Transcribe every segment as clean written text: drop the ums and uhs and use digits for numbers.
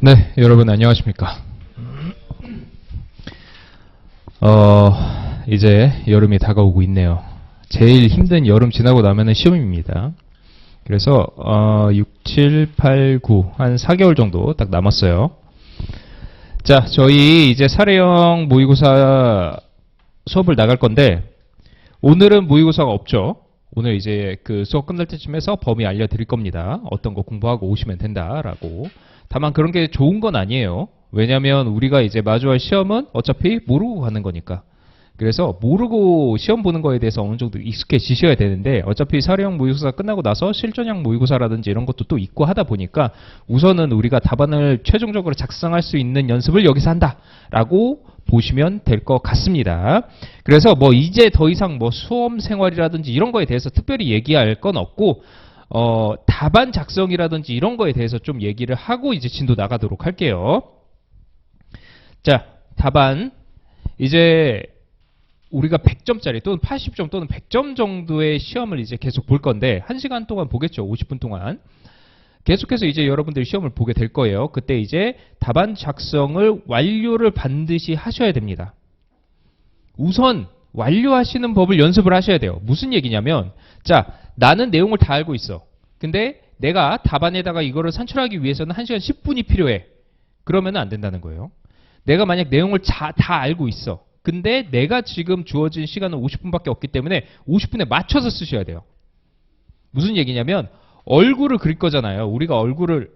네, 여러분 안녕하십니까. 이제 여름이 다가오고 있네요. 제일 힘든 여름 지나고 나면은 시험입니다. 그래서 6, 7, 8, 9 한 4개월 정도 딱 남았어요. 자, 저희 이제 사례형 모의고사 수업을 나갈 건데 오늘은 모의고사가 없죠. 오늘 이제 그 수업 끝날 때쯤에서 범위 알려드릴 겁니다. 어떤 거 공부하고 오시면 된다라고. 다만 그런 게 좋은 건 아니에요. 왜냐면 우리가 이제 마주할 시험은 어차피 모르고 가는 거니까. 그래서 모르고 시험 보는 거에 대해서 어느 정도 익숙해지셔야 되는데 어차피 사례형 모의고사 끝나고 나서 실전형 모의고사라든지 이런 것도 또 있고 하다 보니까 우선은 우리가 답안을 최종적으로 작성할 수 있는 연습을 여기서 한다라고 보시면 될 것 같습니다. 그래서 뭐 이제 더 이상 뭐 수험 생활이라든지 이런 거에 대해서 특별히 얘기할 건 없고 답안 작성이라든지 이런 거에 대해서 좀 얘기를 하고 이제 진도 나가도록 할게요. 자, 답안. 이제 우리가 100점짜리 또는 80점 또는 100점 정도의 시험을 이제 계속 볼 건데 1시간 동안 보겠죠. 50분 동안. 계속해서 이제 여러분들이 시험을 보게 될 거예요. 그때 이제 답안 작성을 완료를 반드시 하셔야 됩니다. 우선 완료하시는 법을 연습을 하셔야 돼요. 무슨 얘기냐면 자, 나는 내용을 다 알고 있어. 근데 내가 답안에다가 이거를 산출하기 위해서는 1시간 10분이 필요해. 그러면 안 된다는 거예요. 내가 만약 내용을 다 알고 있어. 근데 내가 지금 주어진 시간은 50분밖에 없기 때문에 50분에 맞춰서 쓰셔야 돼요. 무슨 얘기냐면 얼굴을 그릴 거잖아요. 우리가 얼굴을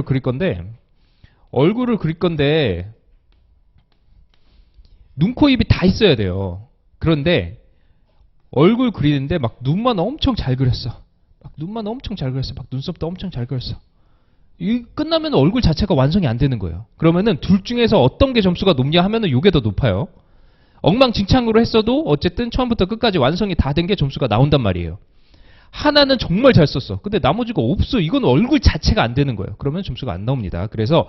그릴 건데 눈, 코, 입이 다 있어야 돼요. 그런데 얼굴 그리는데 막 눈만 엄청 잘 그렸어. 막 눈썹도 엄청 잘 그렸어. 이 끝나면 얼굴 자체가 완성이 안 되는 거예요. 그러면은 둘 중에서 어떤 게 점수가 높냐 하면은 이게 더 높아요. 엉망진창으로 했어도 어쨌든 처음부터 끝까지 완성이 다 된 게 점수가 나온단 말이에요. 하나는 정말 잘 썼어. 근데 나머지가 없어. 이건 얼굴 자체가 안 되는 거예요. 그러면 점수가 안 나옵니다. 그래서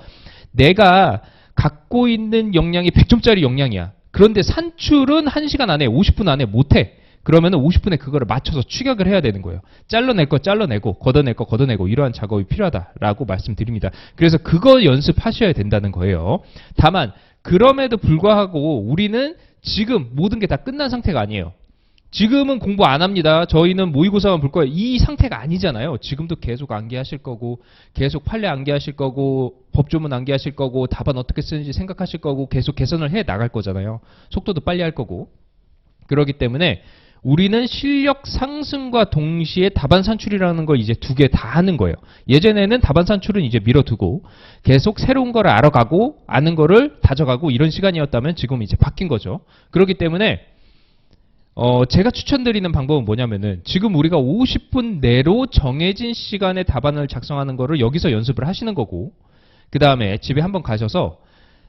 내가 갖고 있는 역량이 100점짜리 역량이야. 그런데 산출은 1시간 안에 50분 안에 못해. 그러면은 50분에 그거를 맞춰서 추격을 해야 되는 거예요. 잘라낼 거 잘라내고 걷어낼 거 걷어내고 이러한 작업이 필요하다라고 말씀드립니다. 그래서 그거 연습하셔야 된다는 거예요. 다만 그럼에도 불구하고 우리는 지금 모든 게 다 끝난 상태가 아니에요. 지금은 공부 안 합니다. 저희는 모의고사만 볼 거예요. 이 상태가 아니잖아요. 지금도 계속 암기하실 거고 계속 판례 암기하실 거고 법조문 암기하실 거고 답안 어떻게 쓰는지 생각하실 거고 계속 개선을 해 나갈 거잖아요. 속도도 빨리 할 거고. 그렇기 때문에 우리는 실력 상승과 동시에 답안 산출이라는 걸 이제 두 개 다 하는 거예요. 예전에는 답안 산출은 이제 밀어두고 계속 새로운 거를 알아가고 아는 거를 다져가고 이런 시간이었다면 지금 이제 바뀐 거죠. 그렇기 때문에 제가 추천드리는 방법은 뭐냐면은 지금 우리가 50분 내로 정해진 시간에 답안을 작성하는 거를 여기서 연습을 하시는 거고 그 다음에 집에 한번 가셔서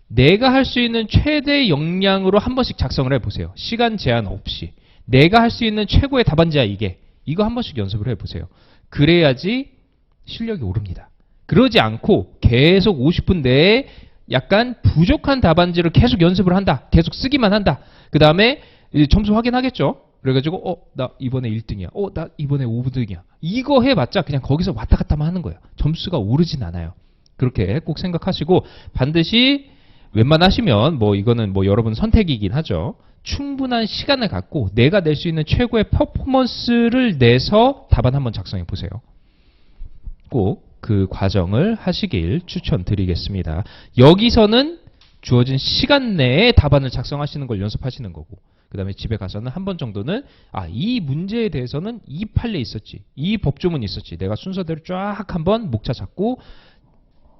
내가 할 수 있는 최대 역량으로 한 번씩 작성을 해보세요. 시간 제한 없이. 내가 할 수 있는 최고의 답안지야 이게. 이거 한 번씩 연습을 해보세요. 그래야지 실력이 오릅니다. 그러지 않고 계속 50분 내에 약간 부족한 답안지를 계속 연습을 한다. 계속 쓰기만 한다. 그 다음에 점수 확인하겠죠. 그래가지고 나 이번에 1등이야. 나 이번에 5등이야. 이거 해봤자 그냥 거기서 왔다 갔다만 하는 거예요. 점수가 오르진 않아요. 그렇게 꼭 생각하시고 반드시 웬만하시면 뭐 이거는 뭐 여러분 선택이긴 하죠. 충분한 시간을 갖고 내가 낼 수 있는 최고의 퍼포먼스를 내서 답안 한번 작성해 보세요. 꼭 그 과정을 하시길 추천드리겠습니다. 여기서는 주어진 시간 내에 답안을 작성하시는 걸 연습하시는 거고 그 다음에 집에 가서는 한 번 정도는 이 문제에 대해서는 이 판례 있었지 이 법조문이 있었지 내가 순서대로 쫙 한번 목차 잡고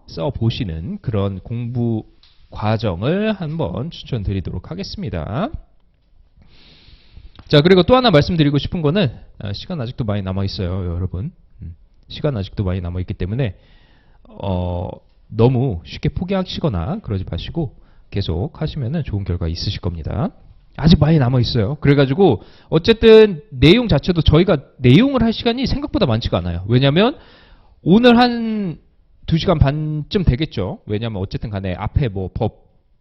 써보시는 그런 공부 과정을 한번 추천드리도록 하겠습니다. 자, 그리고 또 하나 말씀드리고 싶은 거는 시간 아직도 많이 남아있어요, 여러분. 시간 아직도 많이 남아있기 때문에 너무 쉽게 포기하시거나 그러지 마시고 계속 하시면 좋은 결과 있으실 겁니다. 아직 많이 남아있어요. 그래가지고 어쨌든 내용 자체도 저희가 내용을 할 시간이 생각보다 많지가 않아요. 왜냐하면 오늘 한 2시간 반쯤 되겠죠. 왜냐하면 어쨌든 간에 앞에 뭐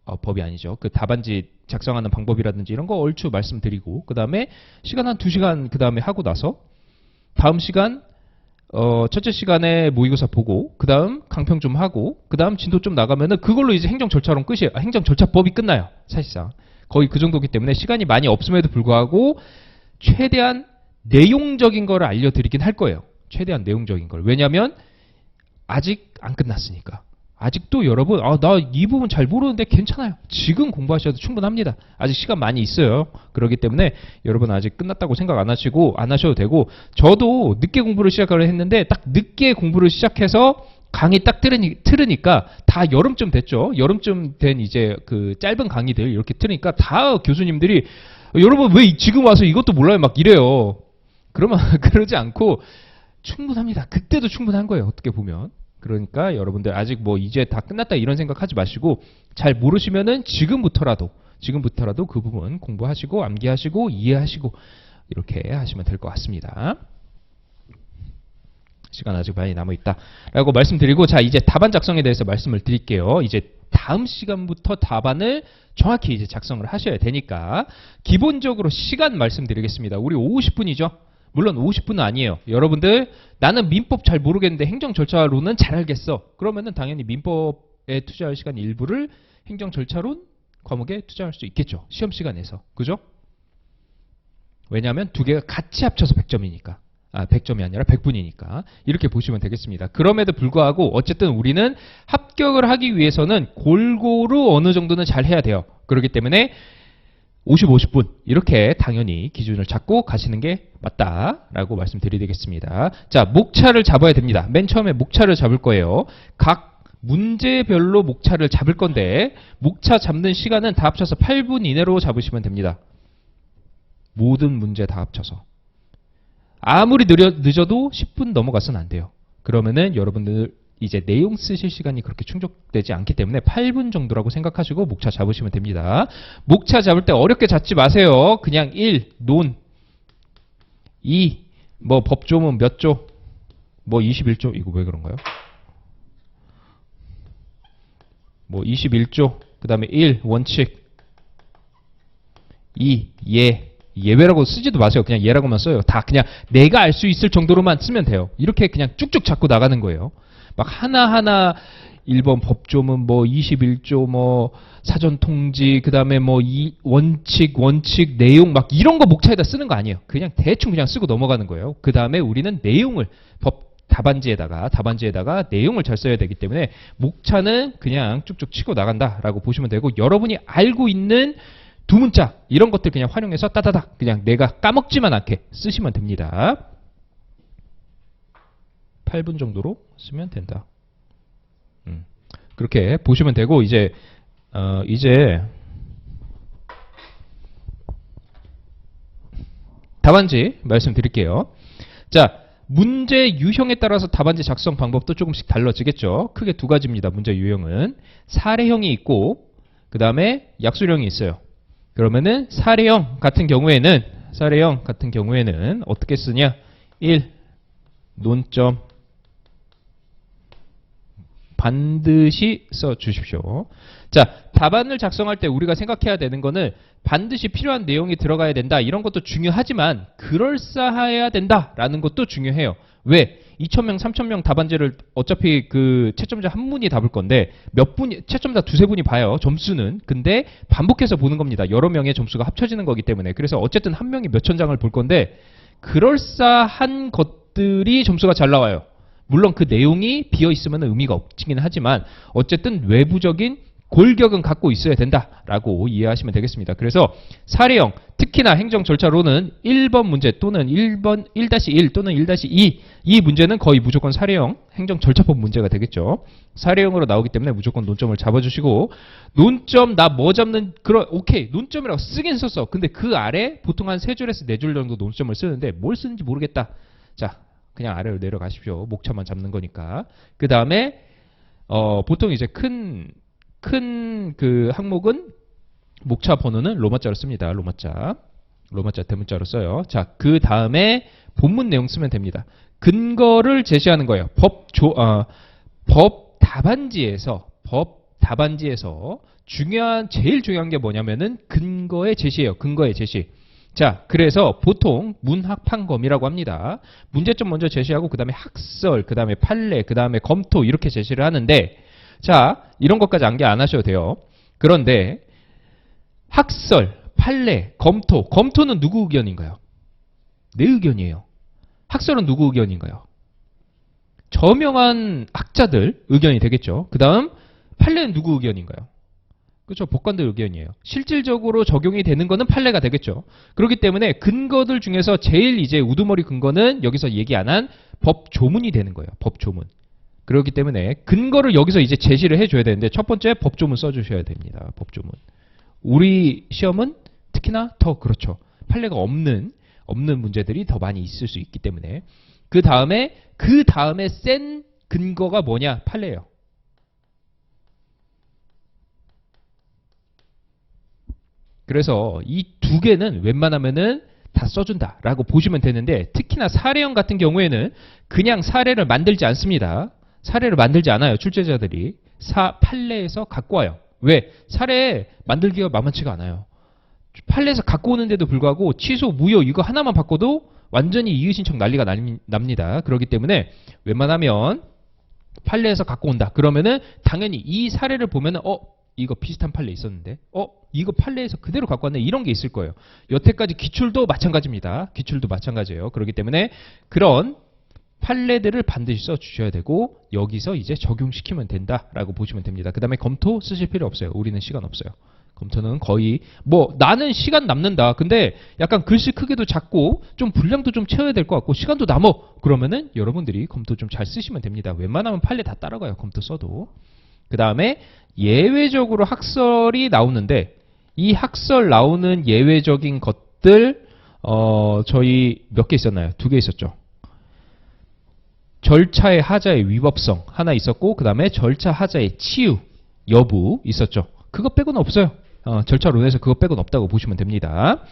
법이 아니죠. 그 답안지 작성하는 방법이라든지 이런 거 얼추 말씀드리고 그 다음에 시간 한 2시간 그 다음에 하고 나서 다음 시간 첫째 시간에 모의고사 보고, 그 다음 강평 좀 하고, 그 다음 진도 좀 나가면은 그걸로 이제 행정 절차론 끝이에요. 행정 절차법이 끝나요. 사실상. 거의 그 정도기 때문에 시간이 많이 없음에도 불구하고 최대한 내용적인 거를 알려드리긴 할 거예요. 최대한 내용적인 걸. 왜냐면 아직 안 끝났으니까. 아직도 여러분, 나 이 부분 잘 모르는데 괜찮아요. 지금 공부하셔도 충분합니다. 아직 시간 많이 있어요. 그렇기 때문에 여러분 아직 끝났다고 생각 안 하셔도 되고, 저도 늦게 공부를 시작을 했는데, 딱 늦게 공부를 시작해서 강의 딱 틀으니까 다 여름쯤 됐죠. 여름쯤 된 이제 그 짧은 강의들 이렇게 틀으니까 다 교수님들이 여러분 왜 지금 와서 이것도 몰라요? 막 이래요. 그러면 그러지 않고 충분합니다. 그때도 충분한 거예요. 어떻게 보면. 그러니까 여러분들 아직 뭐 이제 다 끝났다 이런 생각하지 마시고, 잘 모르시면은 지금부터라도 그 부분 공부하시고 암기하시고 이해하시고 이렇게 하시면 될 것 같습니다. 시간 아직 많이 남아있다 라고 말씀드리고, 자 이제 답안 작성에 대해서 말씀을 드릴게요. 이제 다음 시간부터 답안을 정확히 이제 작성을 하셔야 되니까 기본적으로 시간 말씀드리겠습니다. 우리 50분이죠. 물론 50분은 아니에요. 여러분들 나는 민법 잘 모르겠는데 행정 절차론은 잘 알겠어. 그러면은 당연히 민법에 투자할 시간 일부를 행정 절차론 과목에 투자할 수 있겠죠. 시험 시간에서. 그죠? 왜냐하면 두 개가 같이 합쳐서 100점이니까. 100점이 아니라 100분이니까. 이렇게 보시면 되겠습니다. 그럼에도 불구하고 어쨌든 우리는 합격을 하기 위해서는 골고루 어느 정도는 잘 해야 돼요. 그렇기 때문에 50, 50분 이렇게 당연히 기준을 잡고 가시는 게 맞다라고 말씀드리겠습니다. 자, 목차를 잡아야 됩니다. 맨 처음에 목차를 잡을 거예요. 각 문제별로 목차를 잡을 건데 목차 잡는 시간은 다 합쳐서 8분 이내로 잡으시면 됩니다. 모든 문제 다 합쳐서. 아무리 늦어도 10분 넘어가서는 안 돼요. 그러면은 여러분들 이제 내용 쓰실 시간이 그렇게 충족되지 않기 때문에 8분 정도라고 생각하시고 목차 잡으시면 됩니다. 목차 잡을 때 어렵게 잡지 마세요. 그냥 1, 논, 2, 뭐 법조문 몇 조, 뭐 21조, 이거 왜 그런가요? 뭐 21조, 그 다음에 1, 원칙, 2, 예외라고 쓰지도 마세요. 그냥 예라고만 써요. 다 그냥 내가 알 수 있을 정도로만 쓰면 돼요. 이렇게 그냥 쭉쭉 잡고 나가는 거예요. 막 하나하나 1번 법조문 뭐 21조 뭐 사전통지 그다음에 뭐 원칙 내용 막 이런 거 목차에다 쓰는 거 아니에요. 그냥 대충 그냥 쓰고 넘어가는 거예요. 그다음에 우리는 내용을 답안지에다가 내용을 잘 써야 되기 때문에 목차는 그냥 쭉쭉 치고 나간다라고 보시면 되고, 여러분이 알고 있는 두 문자 이런 것들 그냥 활용해서 따다닥 그냥 내가 까먹지만 않게 쓰시면 됩니다. 8분 정도로 쓰면 된다. 그렇게 보시면 되고, 이제 답안지 말씀드릴게요. 자, 문제 유형에 따라서 답안지 작성 방법도 조금씩 달라지겠죠. 크게 두 가지입니다. 문제 유형은 사례형이 있고 그 다음에 약수형이 있어요. 그러면은 사례형 같은 경우에는 어떻게 쓰냐? 1. 논점 반드시 써 주십시오. 자, 답안을 작성할 때 우리가 생각해야 되는 거는 반드시 필요한 내용이 들어가야 된다. 이런 것도 중요하지만 그럴싸해야 된다라는 것도 중요해요. 왜? 2,000명, 3,000명 답안지를 어차피 그 채점자 한 분이 답을 건데 채점자 두세 분이 봐요. 점수는. 근데 반복해서 보는 겁니다. 여러 명의 점수가 합쳐지는 거기 때문에. 그래서 어쨌든 한 명이 몇천 장을 볼 건데 그럴싸한 것들이 점수가 잘 나와요. 물론 그 내용이 비어있으면 의미가 없긴 하지만 어쨌든 외부적인 골격은 갖고 있어야 된다라고 이해하시면 되겠습니다. 그래서 사례형, 특히나 행정 절차로는 1번 문제 또는 1-1 또는 1-2 이 문제는 거의 무조건 사례형, 행정 절차법 문제가 되겠죠. 사례형으로 나오기 때문에 무조건 논점을 잡아주시고, 논점 나 뭐 잡는 오케이 논점이라고 쓰긴 썼어. 근데 그 아래 보통 한 3줄에서 4줄 정도 논점을 쓰는데 뭘 쓰는지 모르겠다. 자, 그냥 아래로 내려가십시오. 목차만 잡는 거니까. 그 다음에 보통 이제 큰 그 항목은 목차 번호는 로마자로 씁니다. 로마자 대문자로 써요. 자, 그 다음에 본문 내용 쓰면 됩니다. 근거를 제시하는 거예요. 법 답안지에서 제일 중요한 게 뭐냐면은 근거의 제시예요. 근거의 제시. 자, 그래서 보통 문학판검이라고 합니다. 문제점 먼저 제시하고 그 다음에 학설, 그 다음에 판례, 그 다음에 검토 이렇게 제시를 하는데 자, 이런 것까지 암기 안 하셔도 돼요. 그런데 학설, 판례, 검토는 누구 의견인가요? 내 의견이에요. 학설은 누구 의견인가요? 저명한 학자들 의견이 되겠죠. 그 다음 판례는 누구 의견인가요? 그렇죠. 법관들 의견이에요. 실질적으로 적용이 되는 거는 판례가 되겠죠. 그렇기 때문에 근거들 중에서 제일 이제 우두머리 근거는 여기서 얘기 안 한 법조문이 되는 거예요. 법조문. 그렇기 때문에 근거를 여기서 이제 제시를 해줘야 되는데 첫 번째 법조문 써주셔야 됩니다. 법조문. 우리 시험은 특히나 더 그렇죠. 판례가 없는 문제들이 더 많이 있을 수 있기 때문에 그 다음에 센 근거가 뭐냐? 판례예요. 그래서 이 두 개는 웬만하면은 다 써준다라고 보시면 되는데 특히나 사례형 같은 경우에는 그냥 사례를 만들지 않습니다. 사례를 만들지 않아요. 출제자들이. 판례에서 갖고 와요. 왜? 사례 만들기가 만만치가 않아요. 판례에서 갖고 오는데도 불구하고 취소, 무효 이거 하나만 바꿔도 완전히 이의신청 난리가 납니다. 그렇기 때문에 웬만하면 판례에서 갖고 온다. 그러면은 당연히 이 사례를 보면은 이거 비슷한 판례 있었는데 이거 판례에서 그대로 갖고 왔네 이런 게 있을 거예요. 여태까지 기출도 마찬가지입니다. 기출도 마찬가지예요. 그렇기 때문에 그런 판례들을 반드시 써주셔야 되고 여기서 이제 적용시키면 된다라고 보시면 됩니다. 그 다음에 검토 쓰실 필요 없어요. 우리는 시간 없어요. 검토는 거의 나는 시간 남는다. 근데 약간 글씨 크기도 작고 좀 분량도 좀 채워야 될 것 같고 시간도 남어. 그러면은 여러분들이 검토 좀 잘 쓰시면 됩니다. 웬만하면 판례 다 따라가요. 검토 써도. 그 다음에 예외적으로 학설이 나오는데 이 학설 나오는 예외적인 것들 저희 몇 개 있었나요? 2개 있었죠. 절차의 하자의 위법성 하나 있었고 그 다음에 절차 하자의 치유 여부 있었죠. 그거 빼고는 없어요. 절차론에서 그거 빼고는 없다고 보시면 됩니다.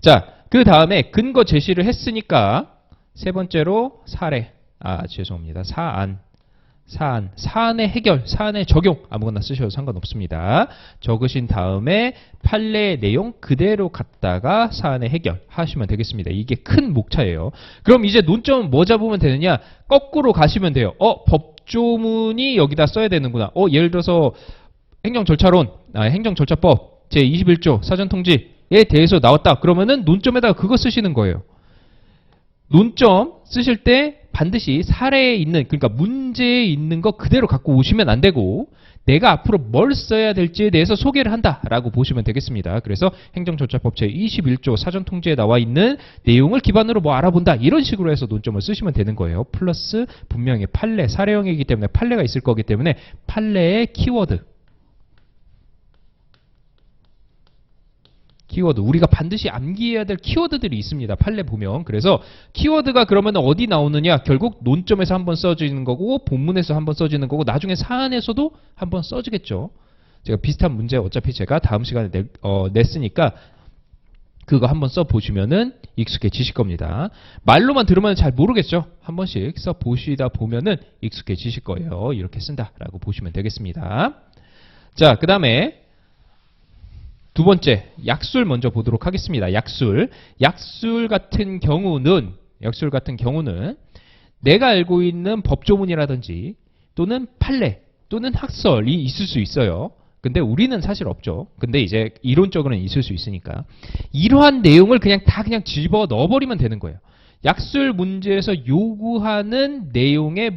자, 그 다음에 근거 제시를 했으니까 세 번째로 사례. 죄송합니다. 사안의 해결, 사안의 적용 아무거나 쓰셔도 상관없습니다. 적으신 다음에 판례 내용 그대로 갖다가 사안의 해결 하시면 되겠습니다. 이게 큰 목차예요. 그럼 이제 논점은 뭐 잡으면 되느냐? 거꾸로 가시면 돼요. 법조문이 여기다 써야 되는구나. 예를 들어서 행정절차론, 행정절차법 제21조 사전통지에 대해서 나왔다. 그러면은 논점에다가 그거 쓰시는 거예요. 논점 쓰실 때 반드시 사례에 있는 그러니까 문제에 있는 거 그대로 갖고 오시면 안 되고 내가 앞으로 뭘 써야 될지에 대해서 소개를 한다라고 보시면 되겠습니다. 그래서 행정절차법 제21조 사전통지에 나와 있는 내용을 기반으로 알아본다 이런 식으로 해서 논점을 쓰시면 되는 거예요. 플러스 분명히 판례, 사례형이기 때문에 판례가 있을 거기 때문에 판례의 키워드 우리가 반드시 암기해야 될 키워드들이 있습니다. 판례 보면. 그래서 키워드가 그러면 어디 나오느냐? 결국 논점에서 한번 써지는 거고 본문에서 한번 써지는 거고 나중에 사안에서도 한번 써지겠죠. 제가 비슷한 문제 어차피 제가 다음 시간에 냈으니까 그거 한번 써보시면은 익숙해지실 겁니다. 말로만 들으면 잘 모르겠죠. 한 번씩 써보시다 보면은 익숙해지실 거예요. 이렇게 쓴다라고 보시면 되겠습니다. 자, 그 다음에 두 번째, 약술 먼저 보도록 하겠습니다. 약술 같은 경우는 내가 알고 있는 법조문이라든지 또는 판례 또는 학설이 있을 수 있어요. 근데 우리는 사실 없죠. 근데 이제 이론적으로는 있을 수 있으니까 이러한 내용을 그냥 집어 넣어버리면 되는 거예요. 약술 문제에서 요구하는 내용의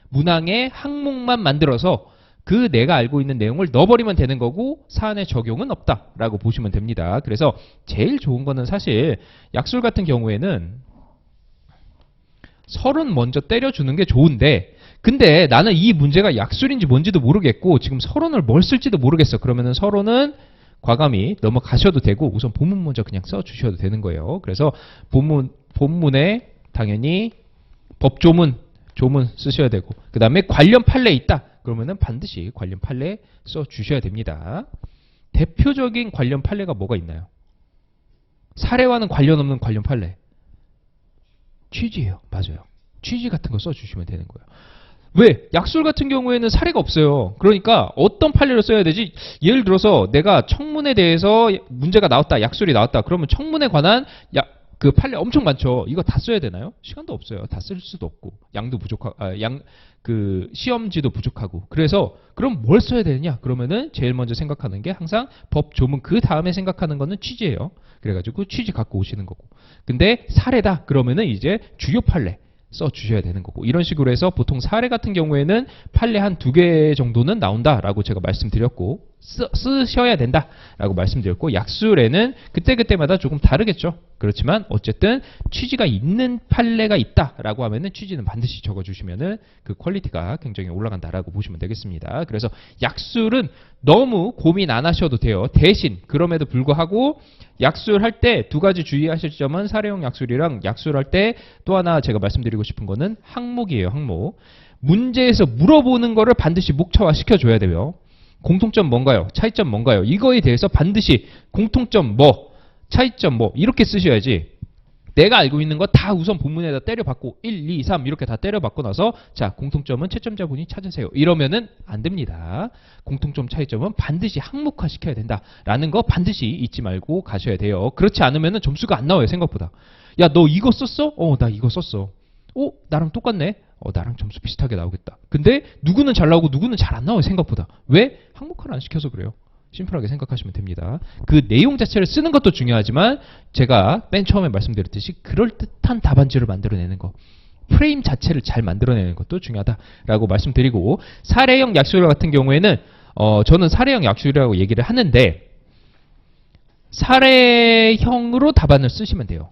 문항의 항목만 만들어서 그 내가 알고 있는 내용을 넣어버리면 되는 거고 사안의 적용은 없다라고 보시면 됩니다. 그래서 제일 좋은 거는 사실 약술 같은 경우에는 설은 먼저 때려주는 게 좋은데 근데 나는 이 문제가 약술인지 뭔지도 모르겠고 지금 서론을 뭘 쓸지도 모르겠어. 그러면은 서론은 과감히 넘어가셔도 되고 우선 본문 먼저 그냥 써주셔도 되는 거예요. 그래서 본문에 당연히 법조문 쓰셔야 되고 그 다음에 관련 판례 있다. 그러면은 반드시 관련 판례 써주셔야 됩니다. 대표적인 관련 판례가 뭐가 있나요? 사례와는 관련 없는 관련 판례. 취지예요. 맞아요. 취지 같은 거 써주시면 되는 거예요. 왜? 약술 같은 경우에는 사례가 없어요. 그러니까 어떤 판례를 써야 되지? 예를 들어서 내가 청문에 대해서 문제가 나왔다, 약술이 나왔다. 그러면 청문에 관한 그 판례 엄청 많죠. 이거 다 써야 되나요? 시간도 없어요. 다 쓸 수도 없고 양도 부족하고 그 시험지도 부족하고. 그래서 그럼 뭘 써야 되느냐? 그러면은 제일 먼저 생각하는 게 항상 법 조문 그 다음에 생각하는 거는 취지예요. 그래가지고 취지 갖고 오시는 거고. 근데 사례다 그러면은 이제 주요 판례 써 주셔야 되는 거고. 이런 식으로 해서 보통 사례 같은 경우에는 판례 한 2개 정도는 나온다라고 제가 말씀드렸고 쓰셔야 된다라고 말씀드렸고, 약술에는 그때그때마다 조금 다르겠죠. 그렇지만 어쨌든 취지가 있는 판례가 있다라고 하면은 취지는 반드시 적어주시면은 그 퀄리티가 굉장히 올라간다라고 보시면 되겠습니다. 그래서 약술은 너무 고민 안 하셔도 돼요. 대신 그럼에도 불구하고 약술할 때 2가지 주의하실 점은 사례형 약술이랑 약술할 때 또 하나 제가 말씀드리고 싶은 거는 항목이에요. 항목. 문제에서 물어보는 거를 반드시 목차화 시켜줘야 돼요. 공통점 뭔가요? 차이점 뭔가요? 이거에 대해서 반드시 공통점 뭐, 차이점 뭐 이렇게 쓰셔야지 내가 알고 있는 거 다 우선 본문에다 때려박고 1, 2, 3 이렇게 다 때려박고 나서 자 공통점은 채점자분이 찾으세요. 이러면은 안 됩니다. 공통점 차이점은 반드시 항목화 시켜야 된다라는 거 반드시 잊지 말고 가셔야 돼요. 그렇지 않으면은 점수가 안 나와요. 생각보다. 야 너 이거 썼어? 나 이거 썼어. 나랑 똑같네? 나랑 점수 비슷하게 나오겠다. 근데 누구는 잘 나오고 누구는 잘 안 나와요. 생각보다. 왜? 항목화를 안 시켜서 그래요. 심플하게 생각하시면 됩니다. 그 내용 자체를 쓰는 것도 중요하지만 제가 맨 처음에 말씀드렸듯이 그럴듯한 답안지를 만들어내는 거, 프레임 자체를 잘 만들어내는 것도 중요하다라고 말씀드리고, 사례형 약술 같은 경우에는 저는 사례형 약술이라고 얘기를 하는데 사례형으로 답안을 쓰시면 돼요.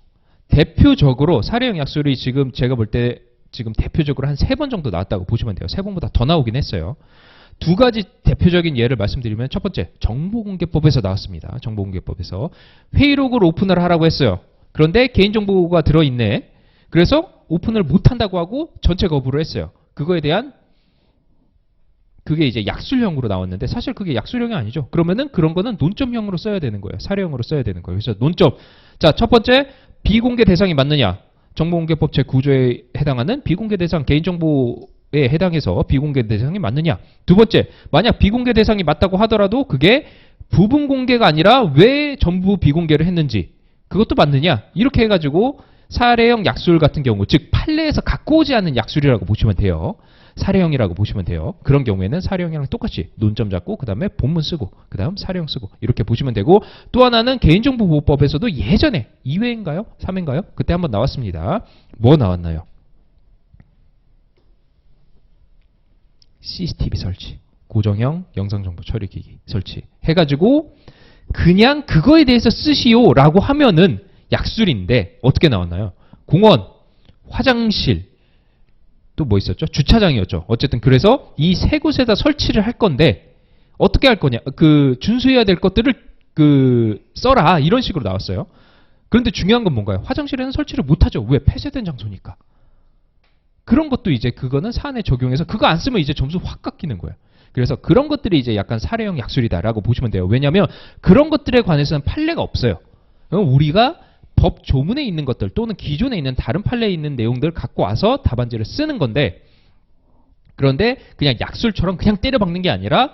대표적으로 사례형 약술이 지금 제가 볼 때 지금 대표적으로 한 3번 정도 나왔다고 보시면 돼요. 3번보다 더 나오긴 했어요. 2가지 대표적인 예를 말씀드리면 첫 번째 정보공개법에서 나왔습니다. 정보공개법에서 회의록을 오픈을 하라고 했어요. 그런데 개인정보가 들어있네. 그래서 오픈을 못한다고 하고 전체 거부를 했어요. 그거에 대한 그게 이제 약술형으로 나왔는데 사실 그게 약술형이 아니죠. 그러면은 그런 거는 논점형으로 써야 되는 거예요. 사례형으로 써야 되는 거예요. 그래서 논점. 자, 첫 번째 비공개 대상이 맞느냐? 정보공개법 제9조에 해당하는 비공개 대상 개인정보에 해당해서 비공개 대상이 맞느냐. 2번째, 만약 비공개 대상이 맞다고 하더라도 그게 부분 공개가 아니라 왜 전부 비공개를 했는지 그것도 맞느냐. 이렇게 해가지고 사례형 약술 같은 경우, 즉 판례에서 갖고 오지 않는 약술이라고 보시면 돼요. 사례형이라고 보시면 돼요. 그런 경우에는 사례형이랑 똑같이 논점 잡고 그 다음에 본문 쓰고 그 다음 사례형 쓰고 이렇게 보시면 되고, 또 하나는 개인정보보호법에서도 예전에 2회인가요? 3회인가요? 그때 한번 나왔습니다. 뭐 나왔나요? CCTV 설치, 고정형 영상정보 처리기기 설치 해가지고 그냥 그거에 대해서 쓰시오 라고 하면은 약술인데 어떻게 나왔나요? 공원, 화장실, 또 뭐 있었죠? 주차장이었죠. 어쨌든 그래서 이 3곳에다 설치를 할 건데 어떻게 할 거냐? 그 준수해야 될 것들을 써라 이런 식으로 나왔어요. 그런데 중요한 건 뭔가요? 화장실에는 설치를 못하죠. 왜? 폐쇄된 장소니까. 그런 것도 이제 그거는 사안에 적용해서 그거 안 쓰면 이제 점수 확 깎이는 거예요. 그래서 그런 것들이 이제 약간 사례형 약술이다라고 보시면 돼요. 왜냐하면 그런 것들에 관해서는 판례가 없어요. 우리가 법 조문에 있는 것들 또는 기존에 있는 다른 판례에 있는 내용들을 갖고 와서 답안지를 쓰는 건데, 그런데 그냥 약술처럼 그냥 때려박는 게 아니라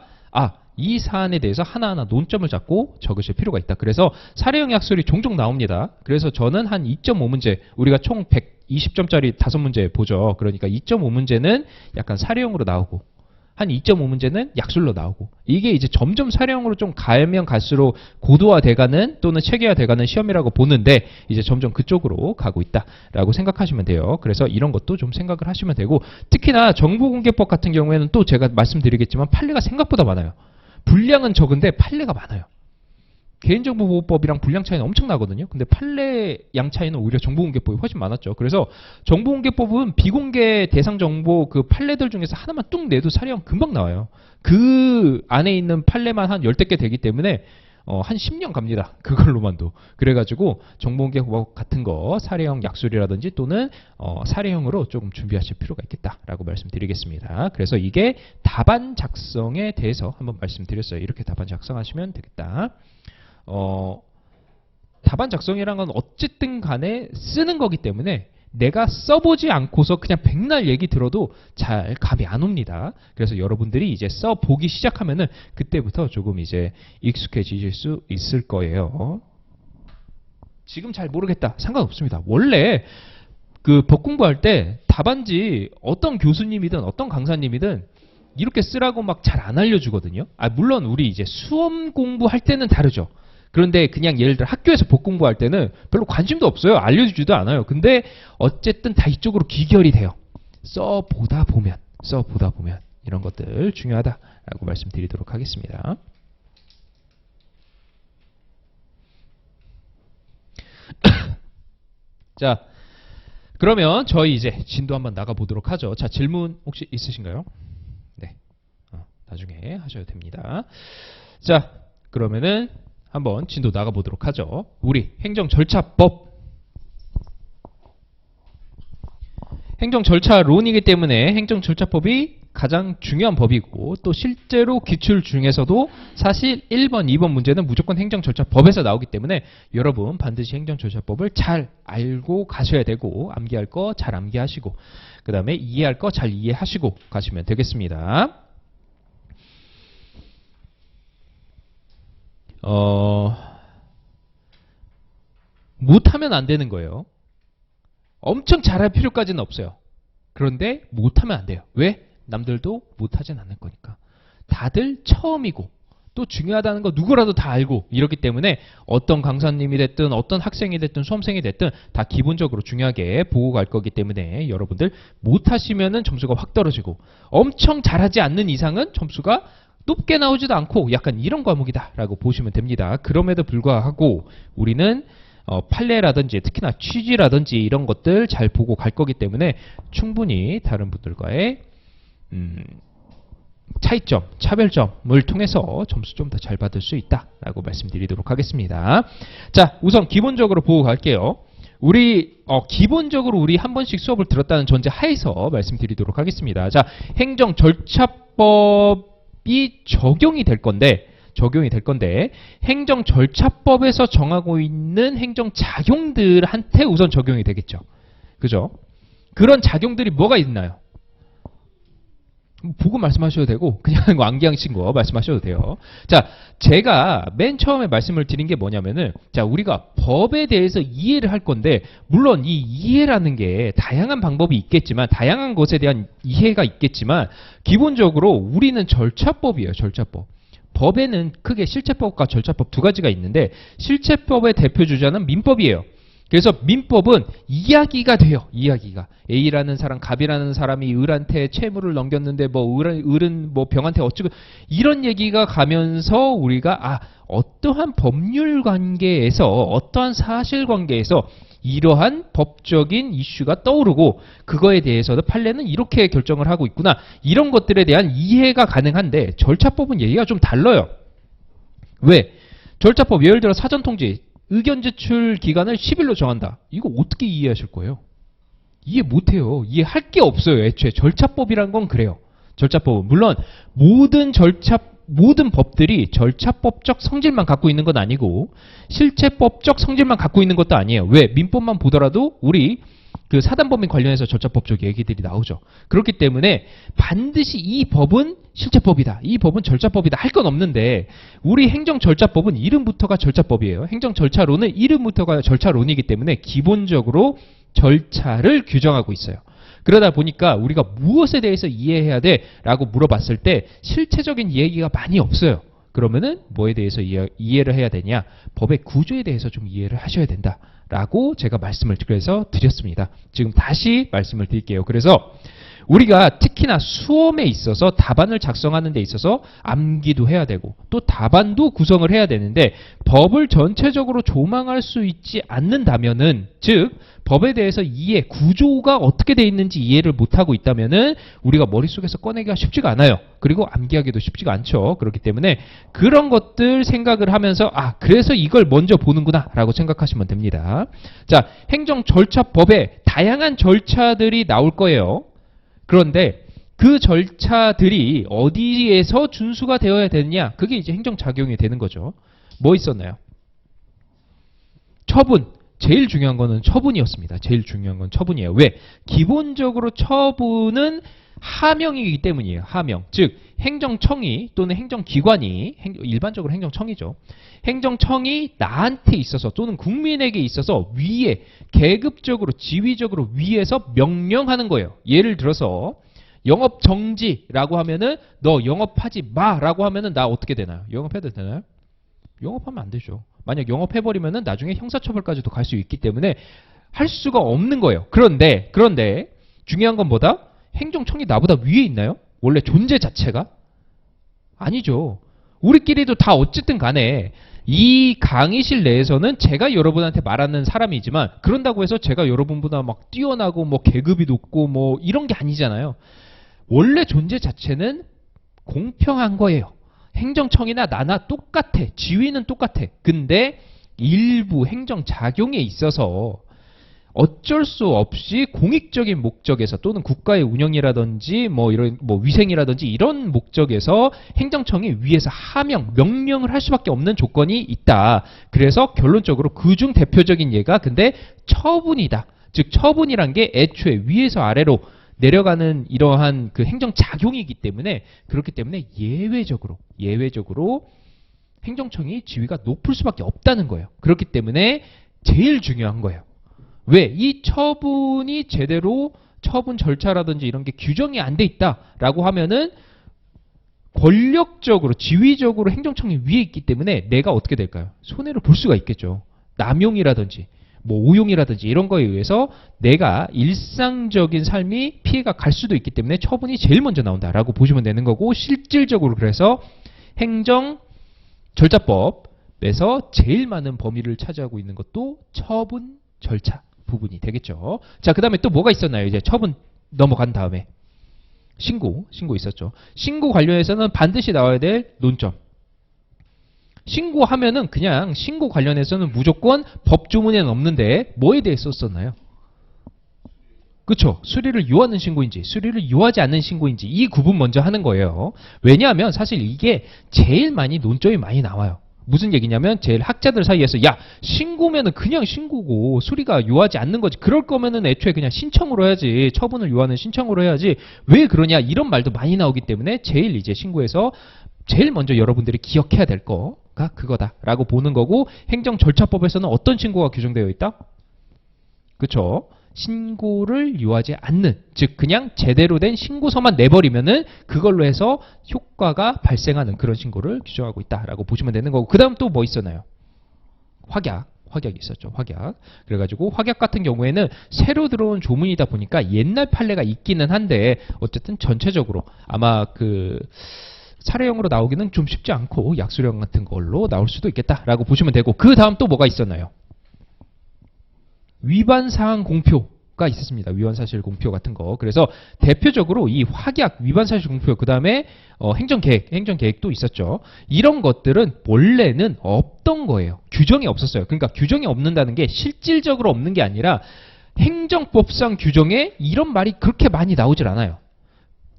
이 사안에 대해서 하나하나 논점을 잡고 적으실 필요가 있다. 그래서 사례형 약술이 종종 나옵니다. 그래서 저는 한 2.5문제, 우리가 총 120점짜리 5문제 보죠. 그러니까 2.5문제는 약간 사례형으로 나오고 한 2.5문제는 약술로 나오고, 이게 이제 점점 사례형으로 좀 가면 갈수록 고도화돼가는 또는 체계화돼가는 시험이라고 보는데 이제 점점 그쪽으로 가고 있다라고 생각하시면 돼요. 그래서 이런 것도 좀 생각을 하시면 되고, 특히나 정보공개법 같은 경우에는 또 제가 말씀드리겠지만 판례가 생각보다 많아요. 분량은 적은데 판례가 많아요. 개인정보보호법이랑 분량 차이는 엄청 나거든요. 근데 판례 양 차이는 오히려 정보공개법이 훨씬 많았죠. 그래서 정보공개법은 비공개 대상 정보 그 판례들 중에서 하나만 뚝 내도 사례형 금방 나와요. 그 안에 있는 판례만 한 10대 개 되기 때문에 한 10년 갑니다. 그걸로만도. 그래가지고 정보공개법 같은 거 사례형 약술이라든지 또는 사례형으로 조금 준비하실 필요가 있겠다라고 말씀드리겠습니다. 그래서 이게 답안 작성에 대해서 한번 말씀드렸어요. 이렇게 답안 작성하시면 되겠다. 답안 작성이란 건 어쨌든 간에 쓰는 거기 때문에 내가 써보지 않고서 그냥 백날 얘기 들어도 잘 감이 안 옵니다. 그래서 여러분들이 이제 써보기 시작하면은 그때부터 조금 이제 익숙해지실 수 있을 거예요. 지금 잘 모르겠다. 상관없습니다. 원래 그 법 공부할 때 답안지 어떤 교수님이든 어떤 강사님이든 이렇게 쓰라고 막 잘 안 알려주거든요. 물론 우리 이제 수험 공부할 때는 다르죠. 그런데 그냥 예를 들어 학교에서 법 공부할 때는 별로 관심도 없어요. 알려주지도 않아요. 근데 어쨌든 다 이쪽으로 귀결이 돼요. 써보다 보면 이런 것들 중요하다라고 말씀드리도록 하겠습니다. 자, 그러면 저희 이제 진도 한번 나가보도록 하죠. 자, 질문 혹시 있으신가요? 네, 나중에 하셔도 됩니다. 자, 그러면은 한번 진도 나가보도록 하죠. 우리 행정절차법. 행정절차론이기 때문에 행정절차법이 가장 중요한 법이고 또 실제로 기출 중에서도 사실 1번, 2번 문제는 무조건 행정절차법에서 나오기 때문에 여러분 반드시 행정절차법을 잘 알고 가셔야 되고 암기할 거 잘 암기하시고 그 다음에 이해할 거 잘 이해하시고 가시면 되겠습니다. 못하면 안 되는 거예요. 엄청 잘할 필요까지는 없어요. 그런데 못하면 안 돼요. 왜? 남들도 못하진 않을 거니까. 다들 처음이고 또 중요하다는 거 누구라도 다 알고 이렇기 때문에 어떤 강사님이 됐든 어떤 학생이 됐든 수험생이 됐든 다 기본적으로 중요하게 보고 갈 거기 때문에 여러분들 못하시면은 점수가 확 떨어지고 엄청 잘하지 않는 이상은 점수가 높게 나오지도 않고 약간 이런 과목이다라고 보시면 됩니다. 그럼에도 불구하고 우리는 판례라든지 특히나 취지라든지 이런 것들 잘 보고 갈 거기 때문에 충분히 다른 분들과의 차이점, 차별점을 통해서 점수 좀 더 잘 받을 수 있다라고 말씀드리도록 하겠습니다. 자, 우선 기본적으로 보고 갈게요. 우리 기본적으로 우리 한 번씩 수업을 들었다는 전제 하에서 말씀드리도록 하겠습니다. 자, 행정절차법이 적용이 될 건데 행정절차법에서 정하고 있는 행정작용들한테 우선 적용이 되겠죠. 그죠? 그런 작용들이 뭐가 있나요? 보고 말씀하셔도 되고 그냥 암기하신 거 말씀하셔도 돼요. 자, 제가 맨 처음에 말씀을 드린 게 뭐냐면은 자, 우리가 법에 대해서 이해를 할 건데 물론 이 이해라는 게 다양한 방법이 있겠지만 다양한 것에 대한 이해가 있겠지만 기본적으로 우리는 절차법이에요. 절차법. 법에는 크게 실체법과 절차법 두 가지가 있는데 실체법의 대표주자는 민법이에요. 그래서 민법은 이야기가 돼요. 이야기가. A라는 사람, 갑이라는 사람이 을한테 채무를 넘겼는데 을은 병한테 어쩌고 이런 얘기가 가면서 우리가 어떠한 법률 관계에서 어떠한 사실 관계에서 이러한 법적인 이슈가 떠오르고 그거에 대해서도 판례는 이렇게 결정을 하고 있구나. 이런 것들에 대한 이해가 가능한데 절차법은 얘기가 좀 달라요. 왜? 절차법 예를 들어 사전통지 의견 제출 기간을 10일로 정한다. 이거 어떻게 이해하실 거예요? 이해 못해요. 이해할 게 없어요. 애초에 절차법이란 건 그래요. 절차법은 물론 모든 법들이 절차법적 성질만 갖고 있는 건 아니고 실체법적 성질만 갖고 있는 것도 아니에요. 왜? 민법만 보더라도 우리 그 사단법인 관련해서 절차법적 얘기들이 나오죠. 그렇기 때문에 반드시 이 법은 실체법이다. 이 법은 절차법이다. 할 건 없는데 우리 행정절차법은 이름부터가 절차법이에요. 행정절차론은 이름부터가 절차론이기 때문에 기본적으로 절차를 규정하고 있어요. 그러다 보니까 우리가 무엇에 대해서 이해해야 돼? 라고 물어봤을 때 실체적인 얘기가 많이 없어요. 그러면은 뭐에 대해서 이해를 해야 되냐? 법의 구조에 대해서 좀 이해를 하셔야 된다. 라고 제가 말씀을 그래서 드렸습니다. 지금 다시 말씀을 드릴게요. 그래서 우리가 특히나 수험에 있어서 답안을 작성하는 데 있어서 암기도 해야 되고 또 답안도 구성을 해야 되는데 법을 전체적으로 조망할 수 있지 않는다면은 즉 법에 대해서 이해, 구조가 어떻게 돼 있는지 이해를 못하고 있다면은 우리가 머릿속에서 꺼내기가 쉽지가 않아요. 그리고 암기하기도 쉽지가 않죠. 그렇기 때문에 그런 것들 생각을 하면서 그래서 이걸 먼저 보는구나 라고 생각하시면 됩니다. 자, 행정절차법에 다양한 절차들이 나올 거예요. 그런데 그 절차들이 어디에서 준수가 되어야 되느냐? 그게 이제 행정작용이 되는 거죠. 뭐 있었나요? 처분. 제일 중요한 거는 처분이었습니다. 제일 중요한 건 처분이에요. 왜? 기본적으로 처분은 하명이기 때문이에요. 하명. 즉 행정청이 또는 행정기관이 일반적으로 행정청이죠. 행정청이 나한테 있어서 또는 국민에게 있어서 위에 계급적으로 지위적으로 위에서 명령하는 거예요. 예를 들어서 영업 정지라고 하면은 너 영업하지 마라고 하면은 나 어떻게 되나요? 영업해도 되나요? 영업하면 안 되죠. 만약 영업해버리면은 나중에 형사처벌까지도 갈 수 있기 때문에 할 수가 없는 거예요. 그런데 중요한 건 뭐다? 행정청이 나보다 위에 있나요? 원래 존재 자체가? 아니죠. 우리끼리도 다 어쨌든 간에 이 강의실 내에서는 제가 여러분한테 말하는 사람이지만 그런다고 해서 제가 여러분보다 막 뛰어나고 뭐 계급이 높고 뭐 이런 게 아니잖아요. 원래 존재 자체는 공평한 거예요. 행정청이나 나나 똑같아. 지위는 똑같아. 근데 일부 행정작용에 있어서 어쩔 수 없이 공익적인 목적에서 또는 국가의 운영이라든지 뭐 이런 뭐 위생이라든지 이런 목적에서 행정청이 위에서 하명, 명령을 할 수밖에 없는 조건이 있다. 그래서 결론적으로 그중 대표적인 예가 근데 처분이다. 즉 처분이란 게 애초에 위에서 아래로 내려가는 이러한 그 행정작용이기 때문에 그렇기 때문에 예외적으로 행정청이 지위가 높을 수밖에 없다는 거예요. 그렇기 때문에 제일 중요한 거예요. 왜? 이 처분이 제대로 처분 절차라든지 이런 게 규정이 안 돼 있다라고 하면은 권력적으로 지위적으로 행정청이 위에 있기 때문에 내가 어떻게 될까요? 손해를 볼 수가 있겠죠. 남용이라든지 뭐 오용이라든지 이런 거에 의해서 내가 일상적인 삶이 피해가 갈 수도 있기 때문에 처분이 제일 먼저 나온다라고 보시면 되는 거고 실질적으로 그래서 행정 절차법에서 제일 많은 범위를 차지하고 있는 것도 처분 절차 부분이 되겠죠. 자, 그 다음에 또 뭐가 있었나요? 이제 처분 넘어간 다음에 신고 있었죠. 신고 관련해서는 반드시 나와야 될 논점. 신고하면은 그냥 신고 관련해서는 무조건 법조문에는 없는데 뭐에 대해 썼었나요? 그쵸? 수리를 유하는 신고인지 수리를 유하지 않는 신고인지 이 구분 먼저 하는 거예요. 왜냐하면 사실 이게 제일 많이 논점이 많이 나와요. 무슨 얘기냐면 제일 학자들 사이에서 야 신고면은 그냥 신고고 수리가 유하지 않는 거지 그럴 거면은 애초에 그냥 신청으로 해야지 처분을 유하는 신청으로 해야지 왜 그러냐 이런 말도 많이 나오기 때문에 제일 이제 신고에서 제일 먼저 여러분들이 기억해야 될 거가 그거다라고 보는 거고 행정절차법에서는 어떤 신고가 규정되어 있다? 그쵸? 신고를 유하지 않는 즉 그냥 제대로 된 신고서만 내버리면은 그걸로 해서 효과가 발생하는 그런 신고를 규정하고 있다라고 보시면 되는 거고 그 다음 또 뭐 있었나요? 확약이 있었죠. 확약. 그래가지고 확약 같은 경우에는 새로 들어온 조문이다 보니까 옛날 판례가 있기는 한데 어쨌든 전체적으로 아마 그 사례형으로 나오기는 좀 쉽지 않고 약수령 같은 걸로 나올 수도 있겠다라고 보시면 되고 그 다음 또 뭐가 있었나요? 위반사항 공표가 있었습니다. 위반사실 공표 같은 거. 그래서 대표적으로 이 확약, 위반사실 공표, 그 다음에 행정계획도 있었죠. 이런 것들은 원래는 없던 거예요. 규정이 없었어요. 그러니까 규정이 없는다는 게 실질적으로 없는 게 아니라 행정법상 규정에 이런 말이 그렇게 많이 나오질 않아요.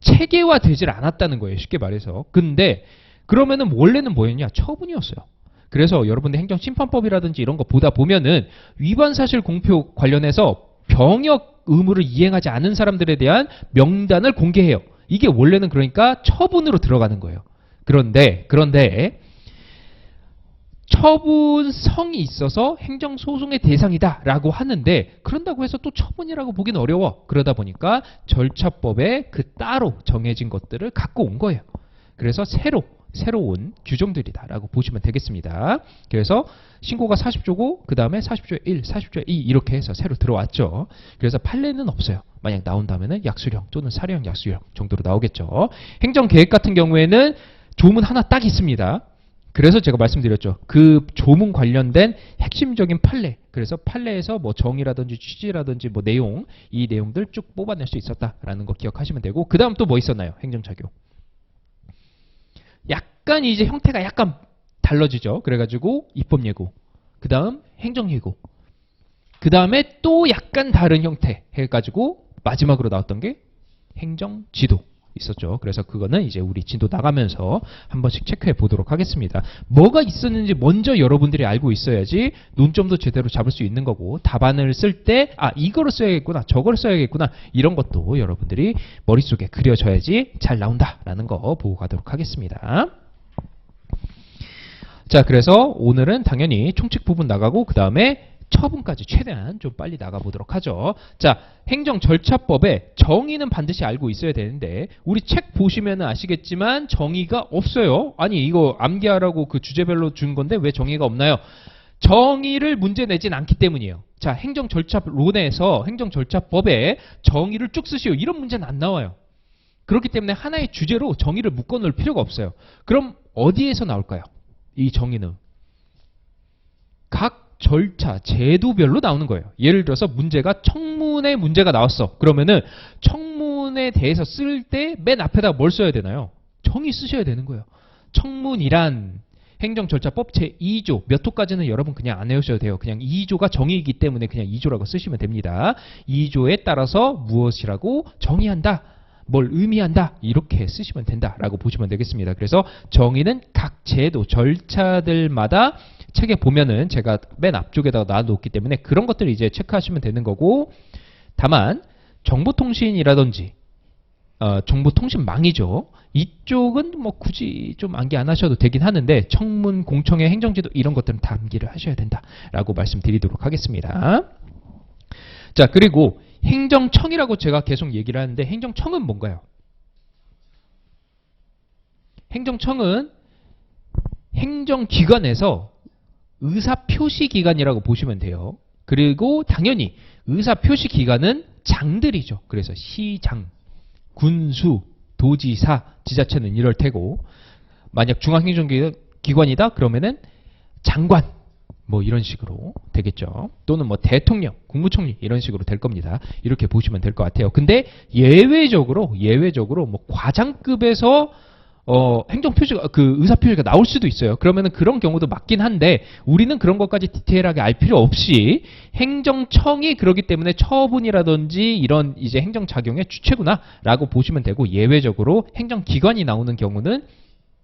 체계화되질 않았다는 거예요. 쉽게 말해서. 근데 그러면은 원래는 뭐였냐? 처분이었어요. 그래서 여러분들 행정심판법이라든지 이런 거 보다 보면은 위반사실 공표 관련해서 병역 의무를 이행하지 않은 사람들에 대한 명단을 공개해요. 이게 원래는 그러니까 처분으로 들어가는 거예요. 그런데 처분성이 있어서 행정소송의 대상이다라고 하는데 그런다고 해서 또 처분이라고 보기는 어려워. 그러다 보니까 절차법에 그 따로 정해진 것들을 갖고 온 거예요. 그래서 새로운 규정들이다라고 보시면 되겠습니다. 그래서 신고가 40조고 그 다음에 40조의 1, 40조의 2 이렇게 해서 새로 들어왔죠. 그래서 판례는 없어요. 만약 나온다면 약수령 또는 사례형 약수령 정도로 나오겠죠. 행정계획 같은 경우에는 조문 하나 딱 있습니다. 그래서 제가 말씀드렸죠. 그 조문 관련된 핵심적인 판례. 그래서 판례에서 뭐 정의라든지 취지라든지 뭐 내용, 이 내용들 쭉 뽑아낼 수 있었다라는 거 기억하시면 되고 그 다음 또 뭐 있었나요? 행정작용. 약간 이제 형태가 약간 달라지죠. 그래가지고 입법예고, 그 다음 행정예고, 그 다음에 또 약간 다른 형태 해가지고 마지막으로 나왔던 게 행정지도. 있었죠. 그래서 그거는 이제 우리 진도 나가면서 한 번씩 체크해 보도록 하겠습니다. 뭐가 있었는지 먼저 여러분들이 알고 있어야지 논점도 제대로 잡을 수 있는 거고, 답안을 쓸 때 이거를 써야겠구나, 저걸 써야겠구나, 이런 것도 여러분들이 머릿속에 그려져야지 잘 나온다라는 거 보고 가도록 하겠습니다. 자, 그래서 오늘은 당연히 총칙 부분 나가고 그 다음에 처분까지 최대한 좀 빨리 나가보도록 하죠. 자, 행정절차법에 정의는 반드시 알고 있어야 되는데 우리 책 보시면 아시겠지만 정의가 없어요. 아니 이거 암기하라고 그 주제별로 준 건데 왜 정의가 없나요? 정의를 문제 내진 않기 때문이에요. 자, 행정절차론에서 행정절차법에 정의를 쭉 쓰시오, 이런 문제는 안 나와요. 그렇기 때문에 하나의 주제로 정의를 묶어놓을 필요가 없어요. 그럼 어디에서 나올까요? 이 정의는 각 절차, 제도별로 나오는 거예요. 예를 들어서 문제가 청문회 문제가 나왔어. 그러면은 청문에 대해서 쓸 때 맨 앞에다 뭘 써야 되나요? 정의 쓰셔야 되는 거예요. 청문이란 행정절차법 제2조 몇 호까지는 여러분 그냥 안 외우셔도 돼요. 그냥 2조가 정의이기 때문에 그냥 2조라고 쓰시면 됩니다. 2조에 따라서 무엇이라고 정의한다, 뭘 의미한다, 이렇게 쓰시면 된다라고 보시면 되겠습니다. 그래서 정의는 각 제도, 절차들마다 책에 보면은 제가 맨 앞쪽에다가 놔놓기 때문에 그런 것들을 이제 체크하시면 되는 거고, 다만 정보통신이라든지 정보통신망이죠. 이쪽은 뭐 굳이 좀 암기 안 하셔도 되긴 하는데 청문, 공청회, 행정지도 이런 것들은 다 암기를 하셔야 된다라고 말씀드리도록 하겠습니다. 자, 그리고 행정청이라고 제가 계속 얘기를 하는데 행정청은 뭔가요? 행정청은 행정기관에서 의사표시기관이라고 보시면 돼요. 그리고 당연히 의사표시기관은 장들이죠. 그래서 시장, 군수, 도지사, 지자체는 이럴 테고, 만약 중앙행정기관이다 그러면은 장관, 뭐 이런 식으로 되겠죠. 또는 뭐 대통령, 국무총리 이런 식으로 될 겁니다. 이렇게 보시면 될 것 같아요. 근데 예외적으로 뭐 과장급에서 행정표시가 의사표시가 나올 수도 있어요. 그러면은 그런 경우도 맞긴 한데 우리는 그런 것까지 디테일하게 알 필요 없이 행정청이 그러기 때문에 처분이라든지 이런 이제 행정작용의 주체구나라고 보시면 되고, 예외적으로 행정기관이 나오는 경우는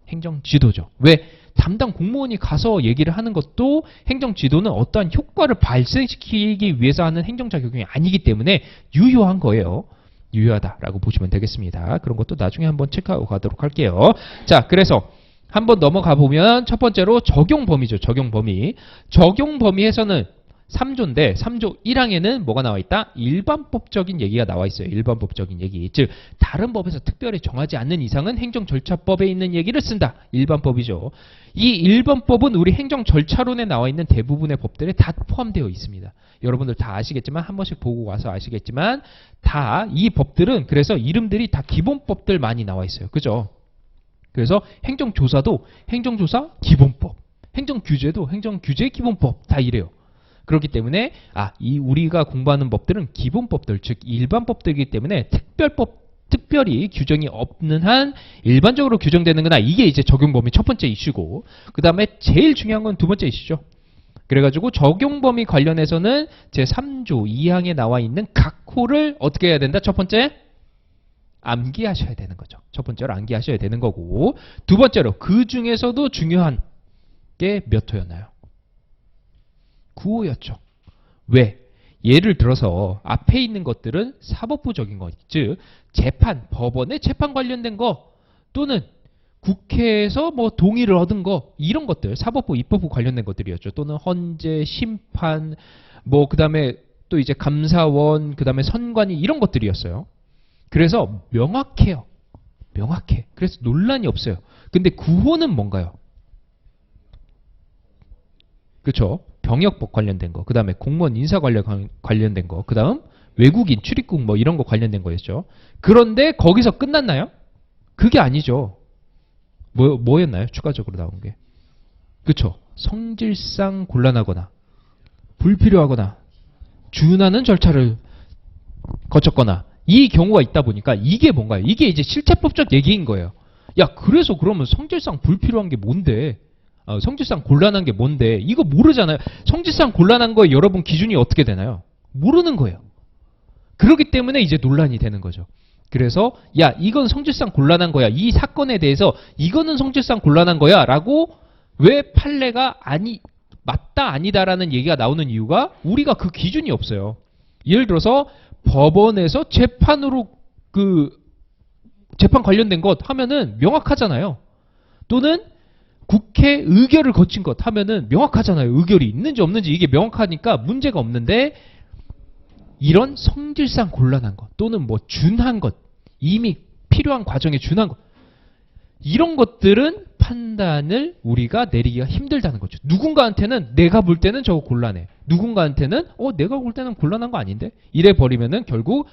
행정지도죠. 왜? 담당 공무원이 가서 얘기를 하는 것도 행정지도는 어떠한 효과를 발생시키기 위해서 하는 행정작용이 아니기 때문에 유효한 거예요. 유효하다라고 보시면 되겠습니다. 그런 것도 나중에 한번 체크하고 가도록 할게요. 자, 그래서 한번 넘어가 보면 첫 번째로 적용 범위죠. 적용 범위. 적용 범위에서는 3조인데 3조 1항에는 뭐가 나와 있다? 일반법적인 얘기가 나와 있어요. 일반법적인 얘기. 즉 다른 법에서 특별히 정하지 않는 이상은 행정절차법에 있는 얘기를 쓴다. 일반법이죠. 이 일반법은 우리 행정절차론에 나와 있는 대부분의 법들에 다 포함되어 있습니다. 여러분들 다 아시겠지만, 한 번씩 보고 와서 아시겠지만 다 이 법들은 그래서 이름들이 다 기본법들 많이 나와 있어요. 그죠? 그래서 행정조사도 행정조사 기본법, 행정규제도 행정규제 기본법, 다 이래요. 그렇기 때문에 이 우리가 공부하는 법들은 기본법들, 즉 일반법들이기 때문에 특별히 규정이 없는 한 일반적으로 규정되는구나. 이게 이제 적용 범위 첫 번째 이슈고, 그 다음에 제일 중요한 건 두 번째 이슈죠. 그래가지고 적용 범위 관련해서는 제3조 2항에 나와 있는 각 호를 어떻게 해야 된다? 첫 번째 암기하셔야 되는 거죠. 첫 번째로 암기하셔야 되는 거고, 두 번째로 그 중에서도 중요한 게 몇 호였나요? 9호였죠. 왜? 예를 들어서 앞에 있는 것들은 사법부적인 것, 즉 재판, 법원의 재판 관련된 거, 또는 국회에서 뭐 동의를 얻은 거, 이런 것들, 사법부, 입법부 관련된 것들이었죠. 또는 헌재, 심판, 뭐 그 다음에 또 이제 감사원, 그 다음에 선관위, 이런 것들이었어요. 그래서 명확해요. 명확해. 그래서 논란이 없어요. 근데 9호는 뭔가요? 그렇죠. 병역법 관련된 거, 그 다음에 공무원 인사 관련된 거, 그 다음 외국인 출입국 뭐 이런 거 관련된 거였죠. 그런데 거기서 끝났나요? 그게 아니죠. 뭐였나요? 추가적으로 나온 게. 그렇죠. 성질상 곤란하거나 불필요하거나 준하는 절차를 거쳤거나 이 경우가 있다 보니까 이게 뭔가요? 이게 이제 실체법적 얘기인 거예요. 야, 그래서 그러면 성질상 불필요한 게 뭔데? 성질상 곤란한 게 뭔데? 이거 모르잖아요. 성질상 곤란한 거에 여러분 기준이 어떻게 되나요? 모르는 거예요. 그렇기 때문에 이제 논란이 되는 거죠. 그래서 야 이건 성질상 곤란한 거야. 이 사건에 대해서 이거는 성질상 곤란한 거야 라고 왜 판례가 맞다 아니다라는 얘기가 나오는 이유가 우리가 그 기준이 없어요. 예를 들어서 법원에서 재판으로 재판 관련된 것 하면은 명확하잖아요. 또는 국회 의결을 거친 것 하면은 명확하잖아요. 의결이 있는지 없는지 이게 명확하니까 문제가 없는데 이런 성질상 곤란한 것 또는 뭐 준한 것 이미 필요한 과정에 준한 것 이런 것들은 판단을 우리가 내리기가 힘들다는 거죠. 누군가한테는 내가 볼 때는 저거 곤란해. 누군가한테는 내가 볼 때는 곤란한 거 아닌데? 이래 버리면은 결국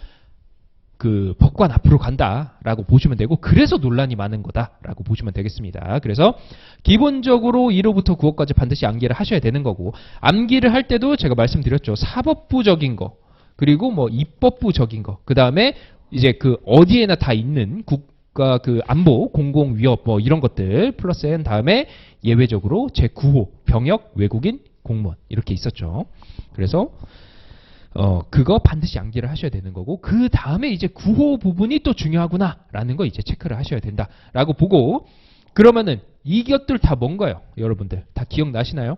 그 법관 앞으로 간다라고 보시면 되고 그래서 논란이 많은 거다라고 보시면 되겠습니다. 그래서 기본적으로 1호부터 9호까지 반드시 암기를 하셔야 되는 거고 암기를 할 때도 제가 말씀드렸죠. 사법부적인 거 그리고 뭐 입법부적인 거 그 다음에 이제 그 어디에나 다 있는 국가 그 안보 공공 위협 뭐 이런 것들 플러스 N 다음에 예외적으로 제9호 병역 외국인 공무원 이렇게 있었죠. 그래서 그거 반드시 암기를 하셔야 되는 거고 그 다음에 이제 9호 부분이 또 중요하구나라는 거 이제 체크를 하셔야 된다라고 보고 그러면은 이것들 다 뭔가요? 여러분들 다 기억나시나요?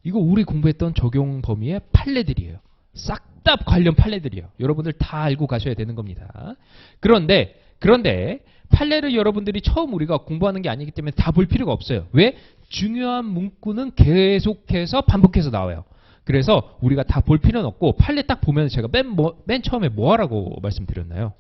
이거 우리 공부했던 적용 범위의 판례들이에요. 싹 다 관련 판례들이에요. 여러분들 다 알고 가셔야 되는 겁니다. 그런데 판례를 여러분들이 처음 우리가 공부하는 게 아니기 때문에 다 볼 필요가 없어요. 왜? 중요한 문구는 계속해서 반복해서 나와요. 그래서 우리가 다 볼 필요는 없고 판례 딱 보면 제가 맨 처음에 뭐 하라고 말씀드렸나요?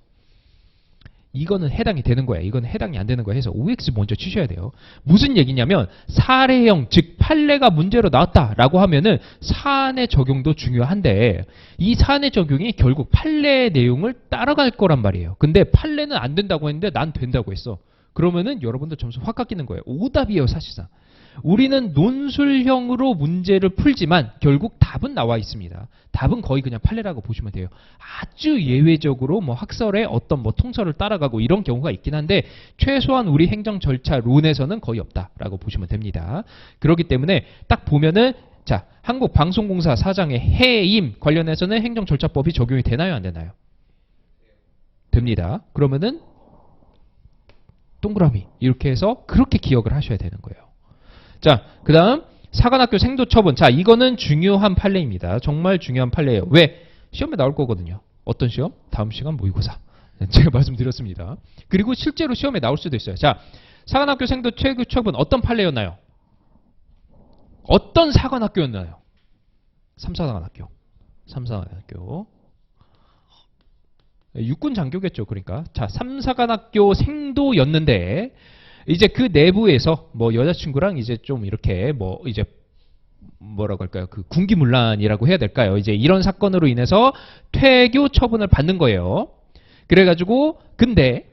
이거는 해당이 되는 거야. 이거는 해당이 안 되는 거야 해서 OX 먼저 치셔야 돼요. 무슨 얘기냐면 사례형 즉 판례가 문제로 나왔다라고 하면은 사안의 적용도 중요한데 이 사안의 적용이 결국 판례의 내용을 따라갈 거란 말이에요. 근데 판례는 안 된다고 했는데 난 된다고 했어. 그러면은 여러분들 점수 확 깎이는 거예요. 오답이에요 사실상. 우리는 논술형으로 문제를 풀지만 결국 답은 나와 있습니다. 답은 거의 그냥 판례라고 보시면 돼요. 아주 예외적으로 뭐 학설의 어떤 뭐 통설을 따라가고 이런 경우가 있긴 한데 최소한 우리 행정 절차 론에서는 거의 없다라고 보시면 됩니다. 그렇기 때문에 딱 보면은 자 한국방송공사 사장의 해임 관련해서는 행정절차법이 적용이 되나요 안 되나요? 됩니다. 그러면은 동그라미 이렇게 해서 그렇게 기억을 하셔야 되는 거예요. 자, 그 다음 사관학교 생도처분. 자, 이거는 중요한 판례입니다. 정말 중요한 판례예요. 왜? 시험에 나올 거거든요. 어떤 시험? 다음 시간 모의고사. 제가 말씀드렸습니다. 그리고 실제로 시험에 나올 수도 있어요. 자, 사관학교 생도 최고처분 어떤 판례였나요? 어떤 사관학교였나요? 삼사관학교. 육군 장교겠죠. 그러니까 자, 삼사관학교 생도였는데 이제 그 내부에서 뭐 여자친구랑 이제 좀 이렇게 뭐 이제 뭐라고 할까요? 그 군기문란이라고 해야 될까요? 이제 이런 사건으로 인해서 퇴교 처분을 받는 거예요. 그래가지고 근데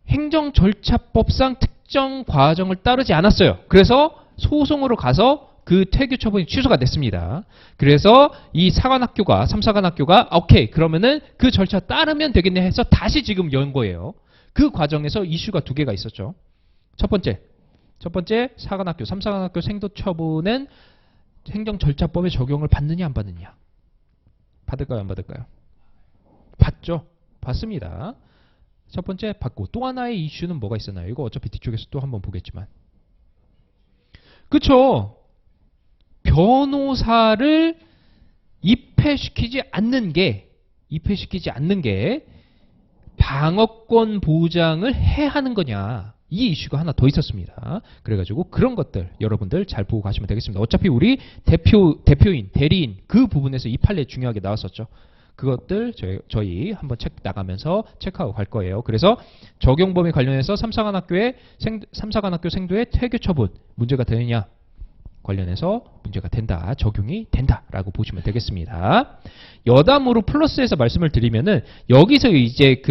행정절차법상 특정 과정을 따르지 않았어요. 그래서 소송으로 가서 그 퇴교 처분이 취소가 됐습니다. 그래서 이 삼사관학교가 오케이 그러면은 그 절차 따르면 되겠네 해서 다시 지금 연 거예요. 그 과정에서 이슈가 두 개가 있었죠. 첫 번째 사관학교, 삼사관학교 생도처분은 행정절차법의 적용을 받느냐 안 받느냐. 받을까요 안 받을까요? 받죠. 받습니다. 첫 번째 받고 또 하나의 이슈는 뭐가 있었나요? 이거 어차피 뒤쪽에서 또 한번 보겠지만 그쵸. 변호사를 입회시키지 않는 게 방어권 보장을 해야 하는 거냐 이 이슈가 하나 더 있었습니다. 그래가지고 그런 것들 여러분들 잘 보고 가시면 되겠습니다. 어차피 우리 대표인 대리인 그 부분에서 이 판례 중요하게 나왔었죠. 그것들 저희 한번 나가면서 체크하고 갈 거예요. 그래서 적용 범위 관련해서 삼사관학교 생도의 퇴교 처분 문제가 되느냐 관련해서 문제가 된다, 적용이 된다라고 보시면 되겠습니다. 여담으로 플러스해서 말씀을 드리면은 여기서 이제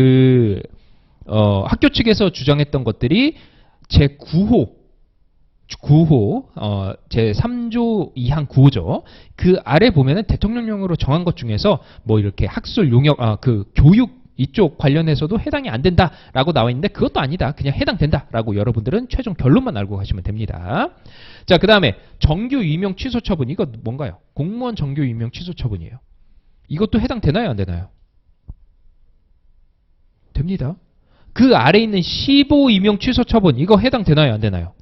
학교 측에서 주장했던 것들이 제9호 제3조 2항 9호죠. 그 아래 보면은 대통령령으로 정한 것 중에서 뭐 이렇게 학술 용역 교육 이쪽 관련해서도 해당이 안 된다라고 나와 있는데 그것도 아니다. 그냥 해당된다라고 여러분들은 최종 결론만 알고 가시면 됩니다. 자, 그 다음에 정규 임용 취소 처분. 이거 뭔가요? 공무원 정규 임용 취소 처분이에요. 이것도 해당되나요? 안 되나요? 됩니다. 그 아래 있는 15 임용 취소 처분 이거 해당되나요? 안 되나요?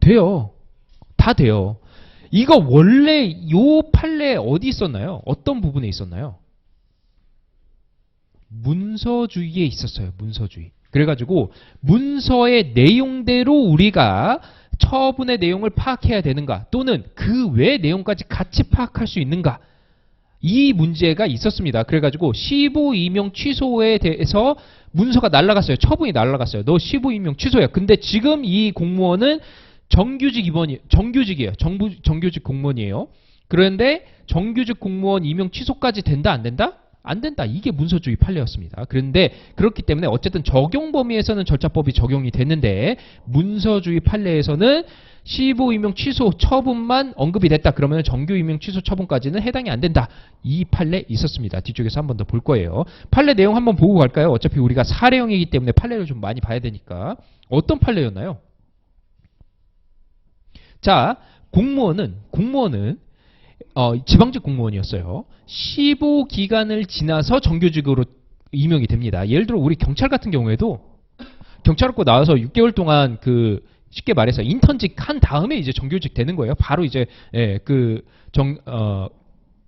돼요. 다 돼요. 이거 원래 요 판례 어디 있었나요? 어떤 부분에 있었나요? 문서주의에 있었어요. 문서주의. 그래가지고 문서의 내용대로 우리가 처분의 내용을 파악해야 되는가 또는 그 외 내용까지 같이 파악할 수 있는가 이 문제가 있었습니다. 그래가지고 15 임용 취소에 대해서 문서가 날라갔어요. 처분이 날라갔어요. 너 15 임용 취소야. 근데 지금 이 공무원은 정규직이에요. 정규직 공무원이에요. 그런데 정규직 공무원 임용 취소까지 된다 안 된다? 안 된다. 이게 문서주의 판례였습니다. 그런데 그렇기 때문에 어쨌든 적용 범위에서는 절차법이 적용이 됐는데 문서주의 판례에서는 15 임용 취소 처분만 언급이 됐다. 그러면 정규 임용 취소 처분까지는 해당이 안 된다. 이 판례 있었습니다. 뒤쪽에서 한 번 더 볼 거예요. 판례 내용 한번 보고 갈까요? 어차피 우리가 사례형이기 때문에 판례를 좀 많이 봐야 되니까. 어떤 판례였나요? 자, 공무원은 지방직 공무원이었어요. 15기간을 지나서 정규직으로 임용이 됩니다. 예를 들어 우리 경찰 같은 경우에도 경찰학교 나와서 6개월 동안 쉽게 말해서 인턴직 한 다음에 이제 정규직 되는 거예요. 바로 이제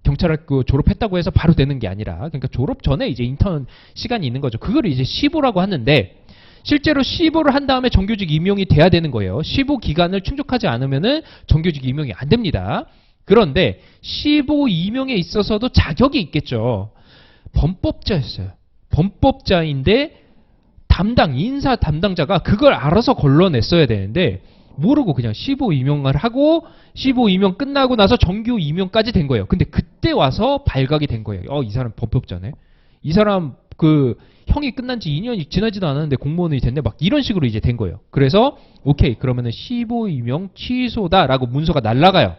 경찰학교 졸업했다고 해서 바로 되는 게 아니라 그러니까 졸업 전에 이제 인턴 시간이 있는 거죠. 그걸 이제 15라고 하는데 실제로 15를 한 다음에 정규직 임용이 돼야 되는 거예요. 15 기간을 충족하지 않으면은 정규직 임용이 안 됩니다. 그런데 15 임용에 있어서도 자격이 있겠죠. 범법자였어요. 범법자인데 인사 담당자가 그걸 알아서 걸러냈어야 되는데 모르고 그냥 15 임용을 하고 15 임용 끝나고 나서 정규 임용까지 된 거예요. 근데 그때 와서 발각이 된 거예요. 이 사람 범법자네. 이 사람 형이 끝난 지 2년이 지나지도 않았는데 공무원이 됐네. 막 이런 식으로 이제 된 거예요. 그래서 오케이 그러면은 15 임용 취소다라고 문서가 날라가요.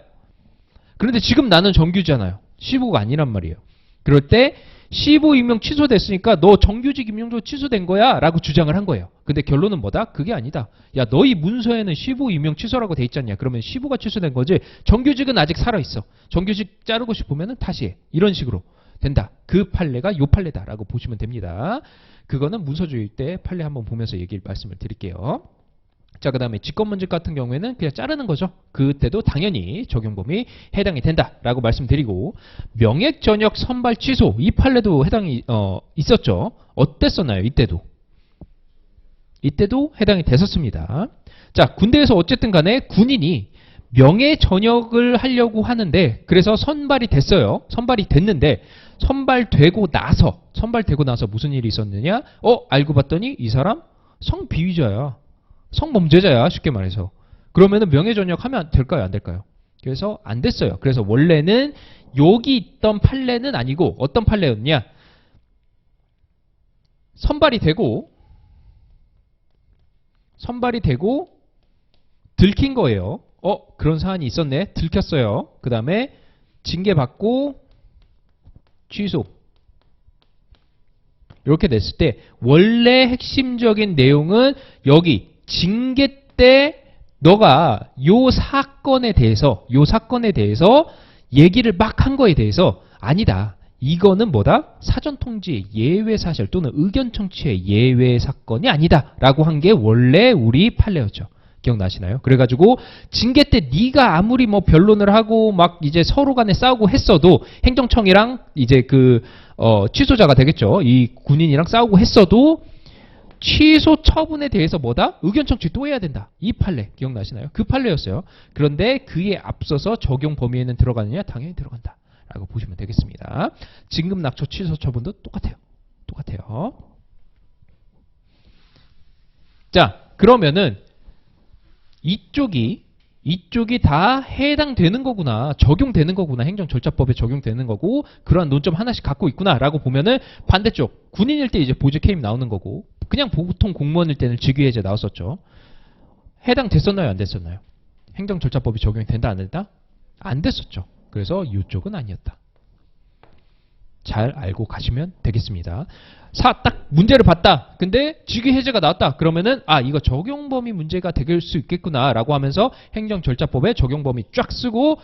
그런데 지금 나는 정규잖아요. 15가 아니란 말이에요. 그럴 때 15 임용 취소됐으니까 너 정규직 임용도 취소된 거야 라고 주장을 한 거예요. 근데 결론은 뭐다? 그게 아니다. 야 너희 문서에는 15 임용 취소라고 돼 있잖냐. 그러면 15가 취소된 거지 정규직은 아직 살아있어. 정규직 자르고 싶으면 다시 해. 이런 식으로 된다. 그 판례가 요 판례다 라고 보시면 됩니다. 그거는 문서주의 때 판례 한번 보면서 말씀을 드릴게요. 자, 그 다음에 직권문직 같은 경우에는 그냥 자르는 거죠. 그때도 당연히 적용 범위 해당이 된다라고 말씀드리고 명예전역 선발 취소 이 판례도 해당이 있었죠. 어땠었나요? 이때도 해당이 됐었습니다. 자, 군대에서 어쨌든 간에 군인이 명예전역을 하려고 하는데 그래서 선발이 됐어요. 선발이 됐는데 선발되고 나서 무슨 일이 있었느냐? 알고 봤더니 이 사람 성비위자야. 성범죄자야. 쉽게 말해서. 그러면은 명예전역 하면 될까요? 안 될까요? 그래서 안 됐어요. 그래서 원래는 여기 있던 판례는 아니고 어떤 판례였냐? 선발이 되고 들킨 거예요. 그런 사안이 있었네. 들켰어요. 그 다음에 징계받고 취소. 이렇게 됐을 때 원래 핵심적인 내용은 여기 징계 때 너가 요 사건에 대해서 얘기를 막 한 거에 대해서 아니다. 이거는 뭐다? 사전 통지의 예외 사실 또는 의견 청취의 예외 사건이 아니다. 라고 한 게 원래 우리 판례였죠. 기억나시나요? 그래가지고 징계 때 네가 아무리 뭐 변론을 하고 막 이제 서로 간에 싸우고 했어도 행정청이랑 이제 취소자가 되겠죠. 이 군인이랑 싸우고 했어도 취소 처분에 대해서 뭐다? 의견 청취 또 해야 된다. 이 판례 기억나시나요? 그 판례였어요. 그런데 그에 앞서서 적용 범위에는 들어가느냐? 당연히 들어간다. 라고 보시면 되겠습니다. 진급 낙초 취소 처분도 똑같아요. 자, 그러면은 이쪽이 다 해당되는 거구나. 적용되는 거구나. 행정절차법에 적용되는 거고 그러한 논점 하나씩 갖고 있구나 라고 보면은 반대쪽 군인일 때 이제 보직 해임 나오는 거고 그냥 보통 공무원일 때는 직위해제 나왔었죠. 해당됐었나요? 안 됐었나요? 행정절차법이 적용이 된다 안 된다? 안 됐었죠. 그래서 이쪽은 아니었다. 잘 알고 가시면 되겠습니다. 딱 문제를 봤다. 근데 직위해제가 나왔다. 그러면은 이거 적용범위 문제가 될 수 있겠구나 라고 하면서 행정절차법에 적용범위 쫙 쓰고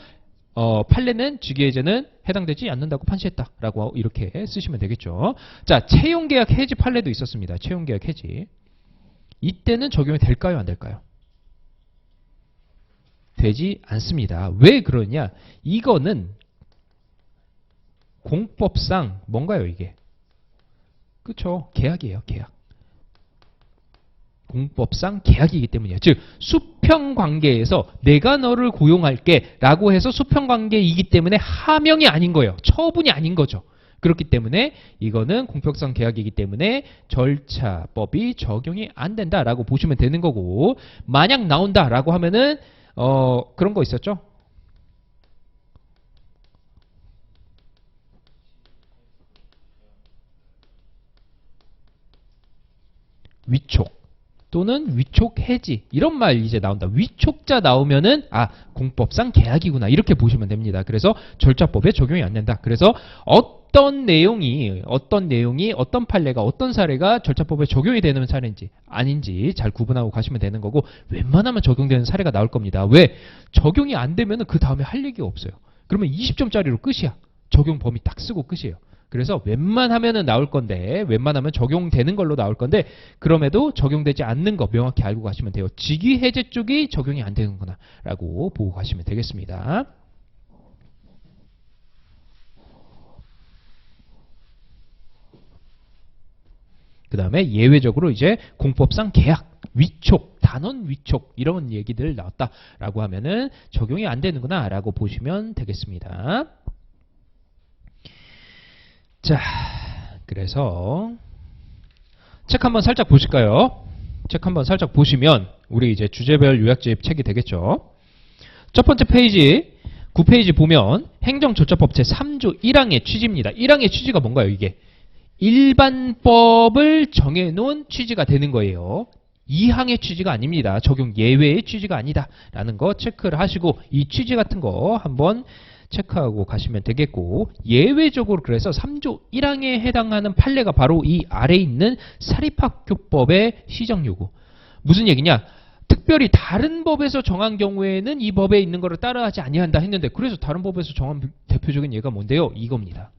판례는 직위해제는 해당되지 않는다고 판시했다라고 이렇게 쓰시면 되겠죠. 자, 채용계약 해지 판례도 있었습니다. 채용계약 해지. 이때는 적용이 될까요? 안 될까요? 되지 않습니다. 왜 그러냐? 이거는 공법상 뭔가요, 이게? 그쵸? 계약이에요, 계약. 공법상 계약이기 때문이에요. 즉 수평관계에서 내가 너를 고용할게 라고 해서 수평관계이기 때문에 하명이 아닌 거예요. 처분이 아닌 거죠. 그렇기 때문에 이거는 공법상 계약이기 때문에 절차법이 적용이 안 된다라고 보시면 되는 거고, 만약 나온다라고 하면은 그런 거 있었죠? 위촉 또는 위촉 해지 이런 말 이제 나온다. 위촉자 나오면은 공법상 계약이구나 이렇게 보시면 됩니다. 그래서 절차법에 적용이 안 된다. 그래서 어떤 내용이 어떤 판례가 어떤 사례가 절차법에 적용이 되는 사례인지 아닌지 잘 구분하고 가시면 되는 거고, 웬만하면 적용되는 사례가 나올 겁니다. 왜? 적용이 안 되면은 그 다음에 할 얘기가 없어요. 그러면 20점짜리로 끝이야. 적용 범위 딱 쓰고 끝이에요. 그래서 웬만하면은 나올 건데, 웬만하면 적용되는 걸로 나올 건데, 그럼에도 적용되지 않는 거 명확히 알고 가시면 돼요. 직위 해제 쪽이 적용이 안 되는구나 라고 보고 가시면 되겠습니다. 그 다음에 예외적으로 이제 공법상 계약, 위촉, 단원 위촉 이런 얘기들 나왔다라고 하면은 적용이 안 되는구나 라고 보시면 되겠습니다. 자, 그래서 책 한번 살짝 보실까요? 책 한번 살짝 보시면 우리 이제 주제별 요약집 책이 되겠죠. 첫 번째 페이지 9페이지 보면 행정절차법 제3조 1항의 취지입니다. 1항의 취지가 뭔가요? 이게 일반법을 정해놓은 취지가 되는 거예요. 2항의 취지가 아닙니다. 적용 예외의 취지가 아니다라는 거 체크를 하시고 이 취지 같은 거 한번 체크하고 가시면 되겠고, 예외적으로 그래서 3조 1항에 해당하는 판례가 바로 이 아래에 있는 사립학교법의 시정요구. 무슨 얘기냐? 특별히 다른 법에서 정한 경우에는 이 법에 있는 거를 따라하지 아니한다 했는데, 그래서 다른 법에서 정한 대표적인 예가 뭔데요? 이겁니다.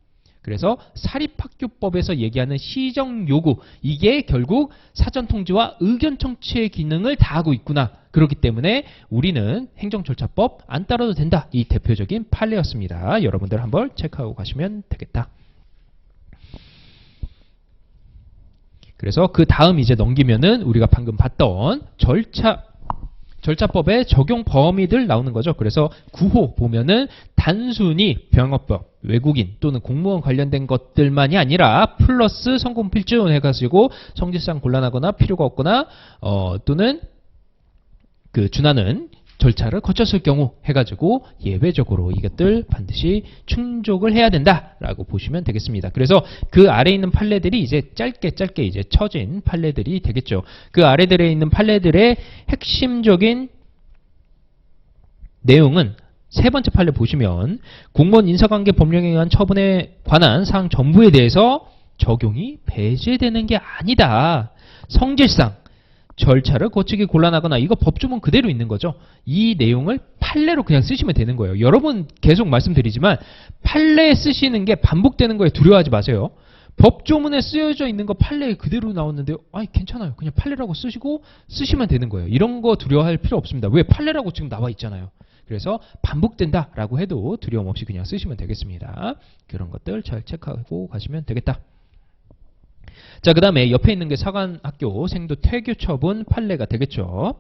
그래서 사립학교법에서 얘기하는 시정요구, 이게 결국 사전통지와 의견청취의 기능을 다하고 있구나. 그렇기 때문에 우리는 행정절차법 안 따라도 된다. 이 대표적인 판례였습니다. 여러분들 한번 체크하고 가시면 되겠다. 그래서 그 다음 이제 넘기면은 우리가 방금 봤던 절차법의 적용 범위들 나오는 거죠. 그래서 9호 보면은 단순히 병업법, 외국인 또는 공무원 관련된 것들만이 아니라 플러스 성공 필준 해가지고 성질상 곤란하거나 필요가 없거나 또는 그 준하는 절차를 거쳤을 경우 해가지고 예외적으로 이것들 반드시 충족을 해야 된다라고 보시면 되겠습니다. 그래서 그 아래에 있는 판례들이 이제 짧게 이제 쳐진 판례들이 되겠죠. 그 아래들에 있는 판례들의 핵심적인 내용은 세 번째 판례 보시면 공무원 인사관계 법령에 의한 처분에 관한 사항 전부에 대해서 적용이 배제되는 게 아니다. 성질상 절차를 거치기 곤란하거나 이거 법조문 그대로 있는 거죠. 이 내용을 판례로 그냥 쓰시면 되는 거예요. 여러분 계속 말씀드리지만 판례에 쓰시는 게 반복되는 거에 두려워하지 마세요. 법조문에 쓰여져 있는 거 판례에 그대로 나왔는데 괜찮아요. 그냥 판례라고 쓰시면 되는 거예요. 이런 거 두려워할 필요 없습니다. 왜? 판례라고 지금 나와 있잖아요. 그래서 반복된다라고 해도 두려움 없이 그냥 쓰시면 되겠습니다. 그런 것들 잘 체크하고 가시면 되겠다. 자, 그 다음에 옆에 있는 게 사관학교 생도 퇴교 처분 판례가 되겠죠.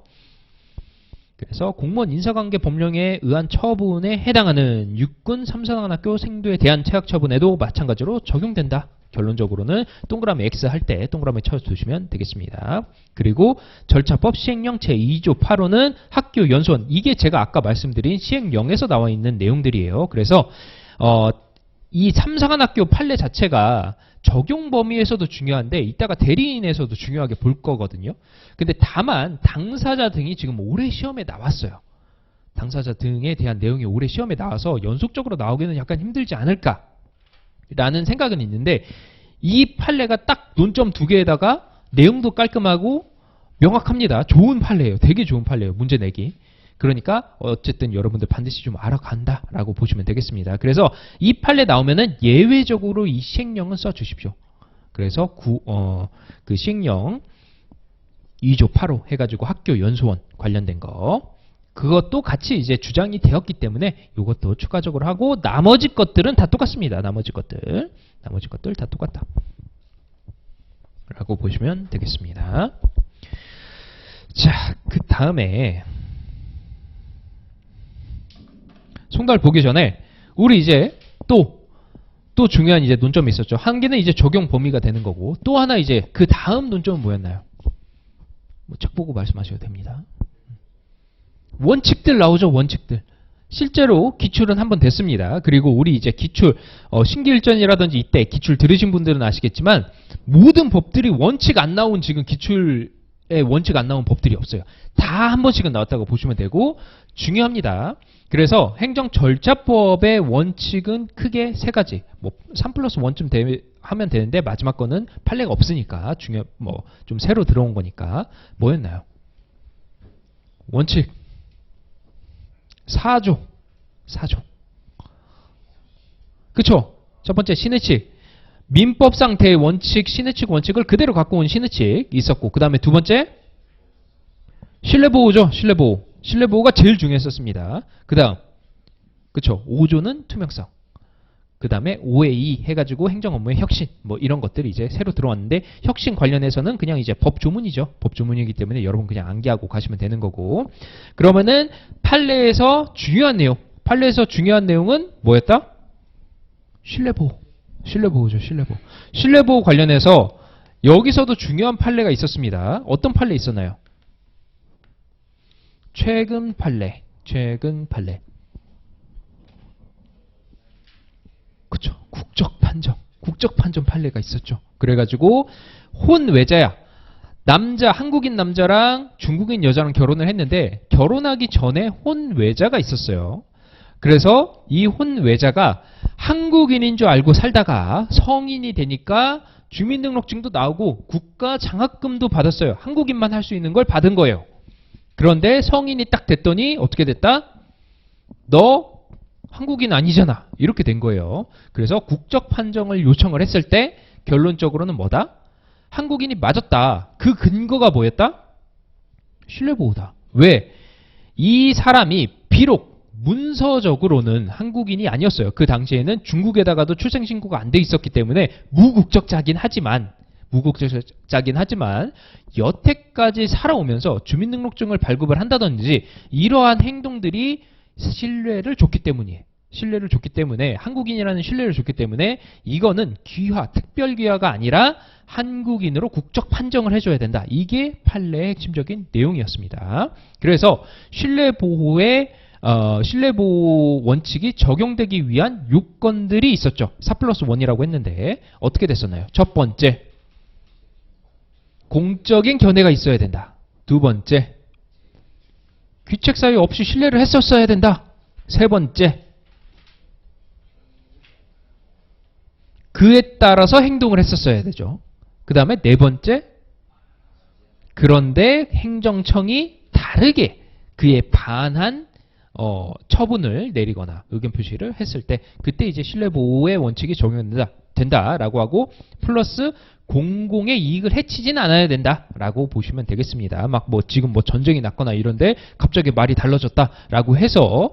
그래서 공무원 인사관계 법령에 의한 처분에 해당하는 육군 삼사관학교 생도에 대한 체학 처분에도 마찬가지로 적용된다. 결론적으로는 동그라미 X 할 때 동그라미 쳐두시면 되겠습니다. 그리고 절차법 시행령 제2조 8호는 학교 연수원, 이게 제가 아까 말씀드린 시행령에서 나와 있는 내용들이에요. 그래서 이 삼사관학교 판례 자체가 적용 범위에서도 중요한데 이따가 대리인에서도 중요하게 볼 거거든요. 근데 다만 당사자 등이 지금 올해 시험에 나왔어요. 당사자 등에 대한 내용이 올해 시험에 나와서 연속적으로 나오기는 약간 힘들지 않을까 라는 생각은 있는데, 이 판례가 딱 논점 2개에다가 내용도 깔끔하고 명확합니다. 좋은 판례예요. 되게 좋은 판례예요. 문제 내기. 그러니까 어쨌든 여러분들 반드시 좀 알아간다라고 보시면 되겠습니다. 그래서 이 판례 나오면은 예외적으로 이 시행령은 써주십시오. 그래서 그 시행령 2조 8호 해가지고 학교 연수원 관련된 거 그것도 같이 이제 주장이 되었기 때문에 이것도 추가적으로 하고 나머지 것들은 다 똑같습니다. 나머지 것들 다 똑같다 라고 보시면 되겠습니다. 자, 그 다음에 송달 보기 전에 우리 이제 또 중요한 이제 논점이 있었죠. 한 개는 이제 적용 범위가 되는 거고 또 하나 이제 그 다음 논점은 뭐였나요? 뭐 책 보고 말씀하셔도 됩니다. 원칙들 나오죠. 원칙들. 실제로 기출은 한번 됐습니다. 그리고 우리 이제 기출 신기일전이라든지 이때 기출 들으신 분들은 아시겠지만 모든 법들이 원칙 안 나온 지금 기출에 원칙 안 나온 법들이 없어요. 다 한 번씩은 나왔다고 보시면 되고 중요합니다. 그래서 행정절차법의 원칙은 크게 세 가지. 뭐 3+1쯤 하면 되는데 마지막 거는 판례가 없으니까 좀 새로 들어온 거니까 뭐였나요? 원칙 4조. 그쵸? 첫 번째 신의칙. 민법상 대원칙, 신의칙 원칙을 그대로 갖고 온 신의칙 있었고 그 다음에 두 번째 신뢰보호죠. 신뢰보호. 신뢰보호가 제일 중요했었습니다. 그 다음 그쵸? 5조는 투명성. 그 다음에 5의 2 해가지고 행정업무의 혁신 뭐 이런 것들이 이제 새로 들어왔는데 혁신 관련해서는 그냥 이제 법조문이죠. 법조문이기 때문에 여러분 그냥 암기하고 가시면 되는 거고 그러면은 판례에서 중요한 내용은 뭐였다? 신뢰보호. 신뢰보호죠. 신뢰보호. 신뢰보호 관련해서 여기서도 중요한 판례가 있었습니다. 어떤 판례 있었나요? 최근 판례. 그쵸. 국적판정 판례가 있었죠. 그래가지고 혼외자야. 한국인 남자랑 중국인 여자랑 결혼을 했는데 결혼하기 전에 혼외자가 있었어요. 그래서 이 혼외자가 한국인인 줄 알고 살다가 성인이 되니까 주민등록증도 나오고 국가 장학금도 받았어요. 한국인만 할 수 있는 걸 받은 거예요. 그런데 성인이 딱 됐더니 어떻게 됐다? 너 한국인 아니잖아. 이렇게 된 거예요. 그래서 국적 판정을 요청을 했을 때 결론적으로는 뭐다? 한국인이 맞았다. 그 근거가 뭐였다? 신뢰보호다. 왜? 이 사람이 비록 문서적으로는 한국인이 아니었어요. 그 당시에는 중국에다가도 출생신고가 안 돼 있었기 때문에 무국적자긴 하지만 여태까지 살아오면서 주민등록증을 발급을 한다든지 이러한 행동들이 신뢰를 줬기 때문에 한국인이라는 신뢰를 줬기 때문에 이거는 특별 귀화가 아니라 한국인으로 국적 판정을 해줘야 된다. 이게 판례의 핵심적인 내용이었습니다. 그래서 신뢰보호 원칙이 적용되기 위한 요건들이 있었죠. 4+1이라고 했는데 어떻게 됐었나요? 첫 번째, 공적인 견해가 있어야 된다. 두 번째, 귀책 사유 없이 신뢰를 했었어야 된다. 세 번째, 그에 따라서 행동을 했었어야 되죠. 그 다음에 네 번째, 그런데 행정청이 다르게 그에 반한 처분을 내리거나 의견 표시를 했을 때 그때 이제 신뢰보호의 원칙이 적용된다라고 하고 플러스 공공의 이익을 해치진 않아야 된다라고 보시면 되겠습니다. 막 지금 전쟁이 났거나 이런데 갑자기 말이 달라졌다라고 해서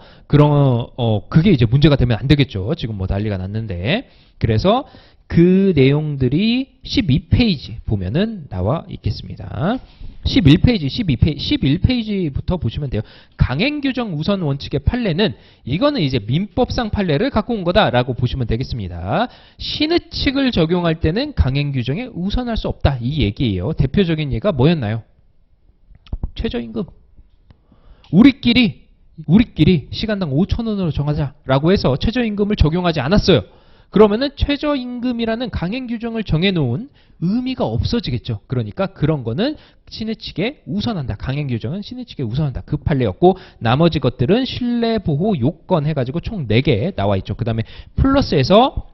그게 이제 문제가 되면 안 되겠죠. 지금 난리가 났는데. 그래서 그 내용들이 12페이지 보면은 나와 있겠습니다. 11페이지부터 보시면 돼요. 강행규정 우선 원칙의 판례는 이거는 이제 민법상 판례를 갖고 온 거다라고 보시면 되겠습니다. 신의칙을 적용할 때는 강행규정에 우선할 수 없다. 이 얘기예요. 대표적인 예가 뭐였나요? 최저임금. 우리끼리 시간당 5,000원으로 정하자라고 해서 최저임금을 적용하지 않았어요. 그러면은 최저임금이라는 강행규정을 정해놓은 의미가 없어지겠죠. 그러니까 그런 거는 신의칙에 우선한다. 강행규정은 신의칙에 우선한다. 그 판례였고 나머지 것들은 신뢰보호 요건 해가지고 총 4개 나와 있죠. 그 다음에 플러스에서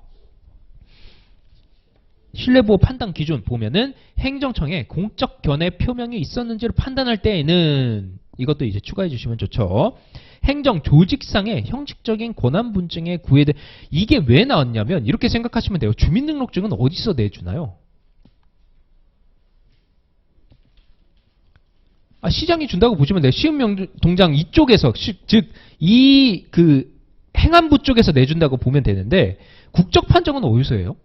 신뢰보호 판단 기준 보면은 행정청에 공적 견해 표명이 있었는지를 판단할 때에는 이것도 이제 추가해 주시면 좋죠. 행정 조직상의 형식적인 권한 분증에 구애돼. 이게 왜 나왔냐면 이렇게 생각하시면 돼요. 주민등록증은 어디서 내주나요? 시장이 준다고 보시면 돼요. 시음동장 이쪽에서 즉 이 그 행안부 쪽에서 내준다고 보면 되는데 국적 판정은 어디서 해요?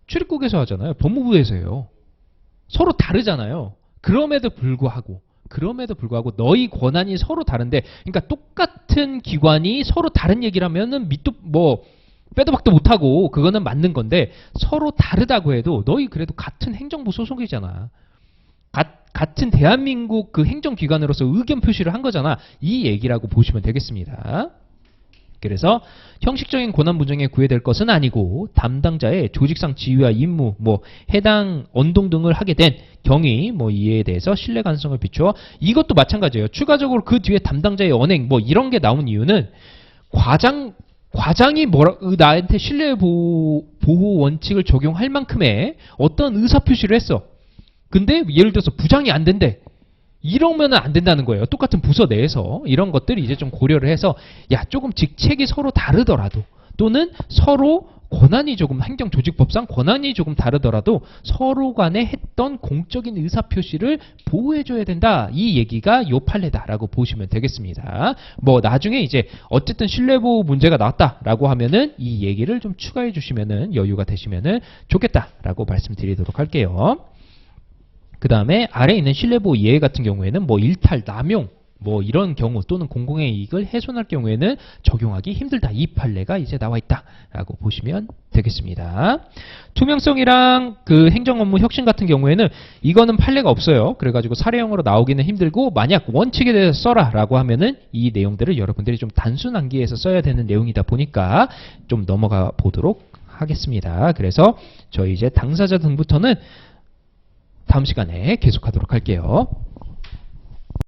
출입국에서 하잖아요. 법무부에서 해요. 서로 다르잖아요. 그럼에도 불구하고 너희 권한이 서로 다른데, 그러니까 똑같은 기관이 서로 다른 얘기를 하면은 빼도 박도 못하고 그거는 맞는 건데, 서로 다르다고 해도 너희 그래도 같은 행정부 소속이잖아. 같은 대한민국 그 행정기관으로서 의견 표시를 한 거잖아. 이 얘기라고 보시면 되겠습니다. 그래서 형식적인 권한 분쟁에 구애될 것은 아니고 담당자의 조직상 지위와 임무, 해당 언동 등을 하게 된 경위, 이에 대해서 신뢰 가능성을 비추어. 이것도 마찬가지예요. 추가적으로 그 뒤에 담당자의 언행, 이런 게 나온 이유는 과장이 나한테 신뢰 보호 원칙을 적용할 만큼의 어떤 의사 표시를 했어. 근데 예를 들어서 부장이 안 된대. 이러면은 안 된다는 거예요. 똑같은 부서 내에서 이런 것들을 이제 좀 고려를 해서, 조금 직책이 서로 다르더라도, 또는 서로 권한이 조금, 행정조직법상 권한이 조금 다르더라도 서로 간에 했던 공적인 의사표시를 보호해줘야 된다. 이 얘기가 요 판례다라고 보시면 되겠습니다. 나중에 이제 어쨌든 신뢰보호 문제가 나왔다라고 하면은 이 얘기를 좀 추가해 주시면은 여유가 되시면은 좋겠다라고 말씀드리도록 할게요. 그 다음에 아래에 있는 신뢰보호 예외 같은 경우에는 일탈, 남용, 이런 경우 또는 공공의 이익을 훼손할 경우에는 적용하기 힘들다. 이 판례가 이제 나와 있다라고 보시면 되겠습니다. 투명성이랑 그 행정업무 혁신 같은 경우에는 이거는 판례가 없어요. 그래가지고 사례형으로 나오기는 힘들고, 만약 원칙에 대해서 써라라고 하면은 이 내용들을 여러분들이 좀 단순 암기해서 써야 되는 내용이다 보니까 좀 넘어가 보도록 하겠습니다. 그래서 저희 이제 당사자 등부터는 다음 시간에 계속하도록 할게요.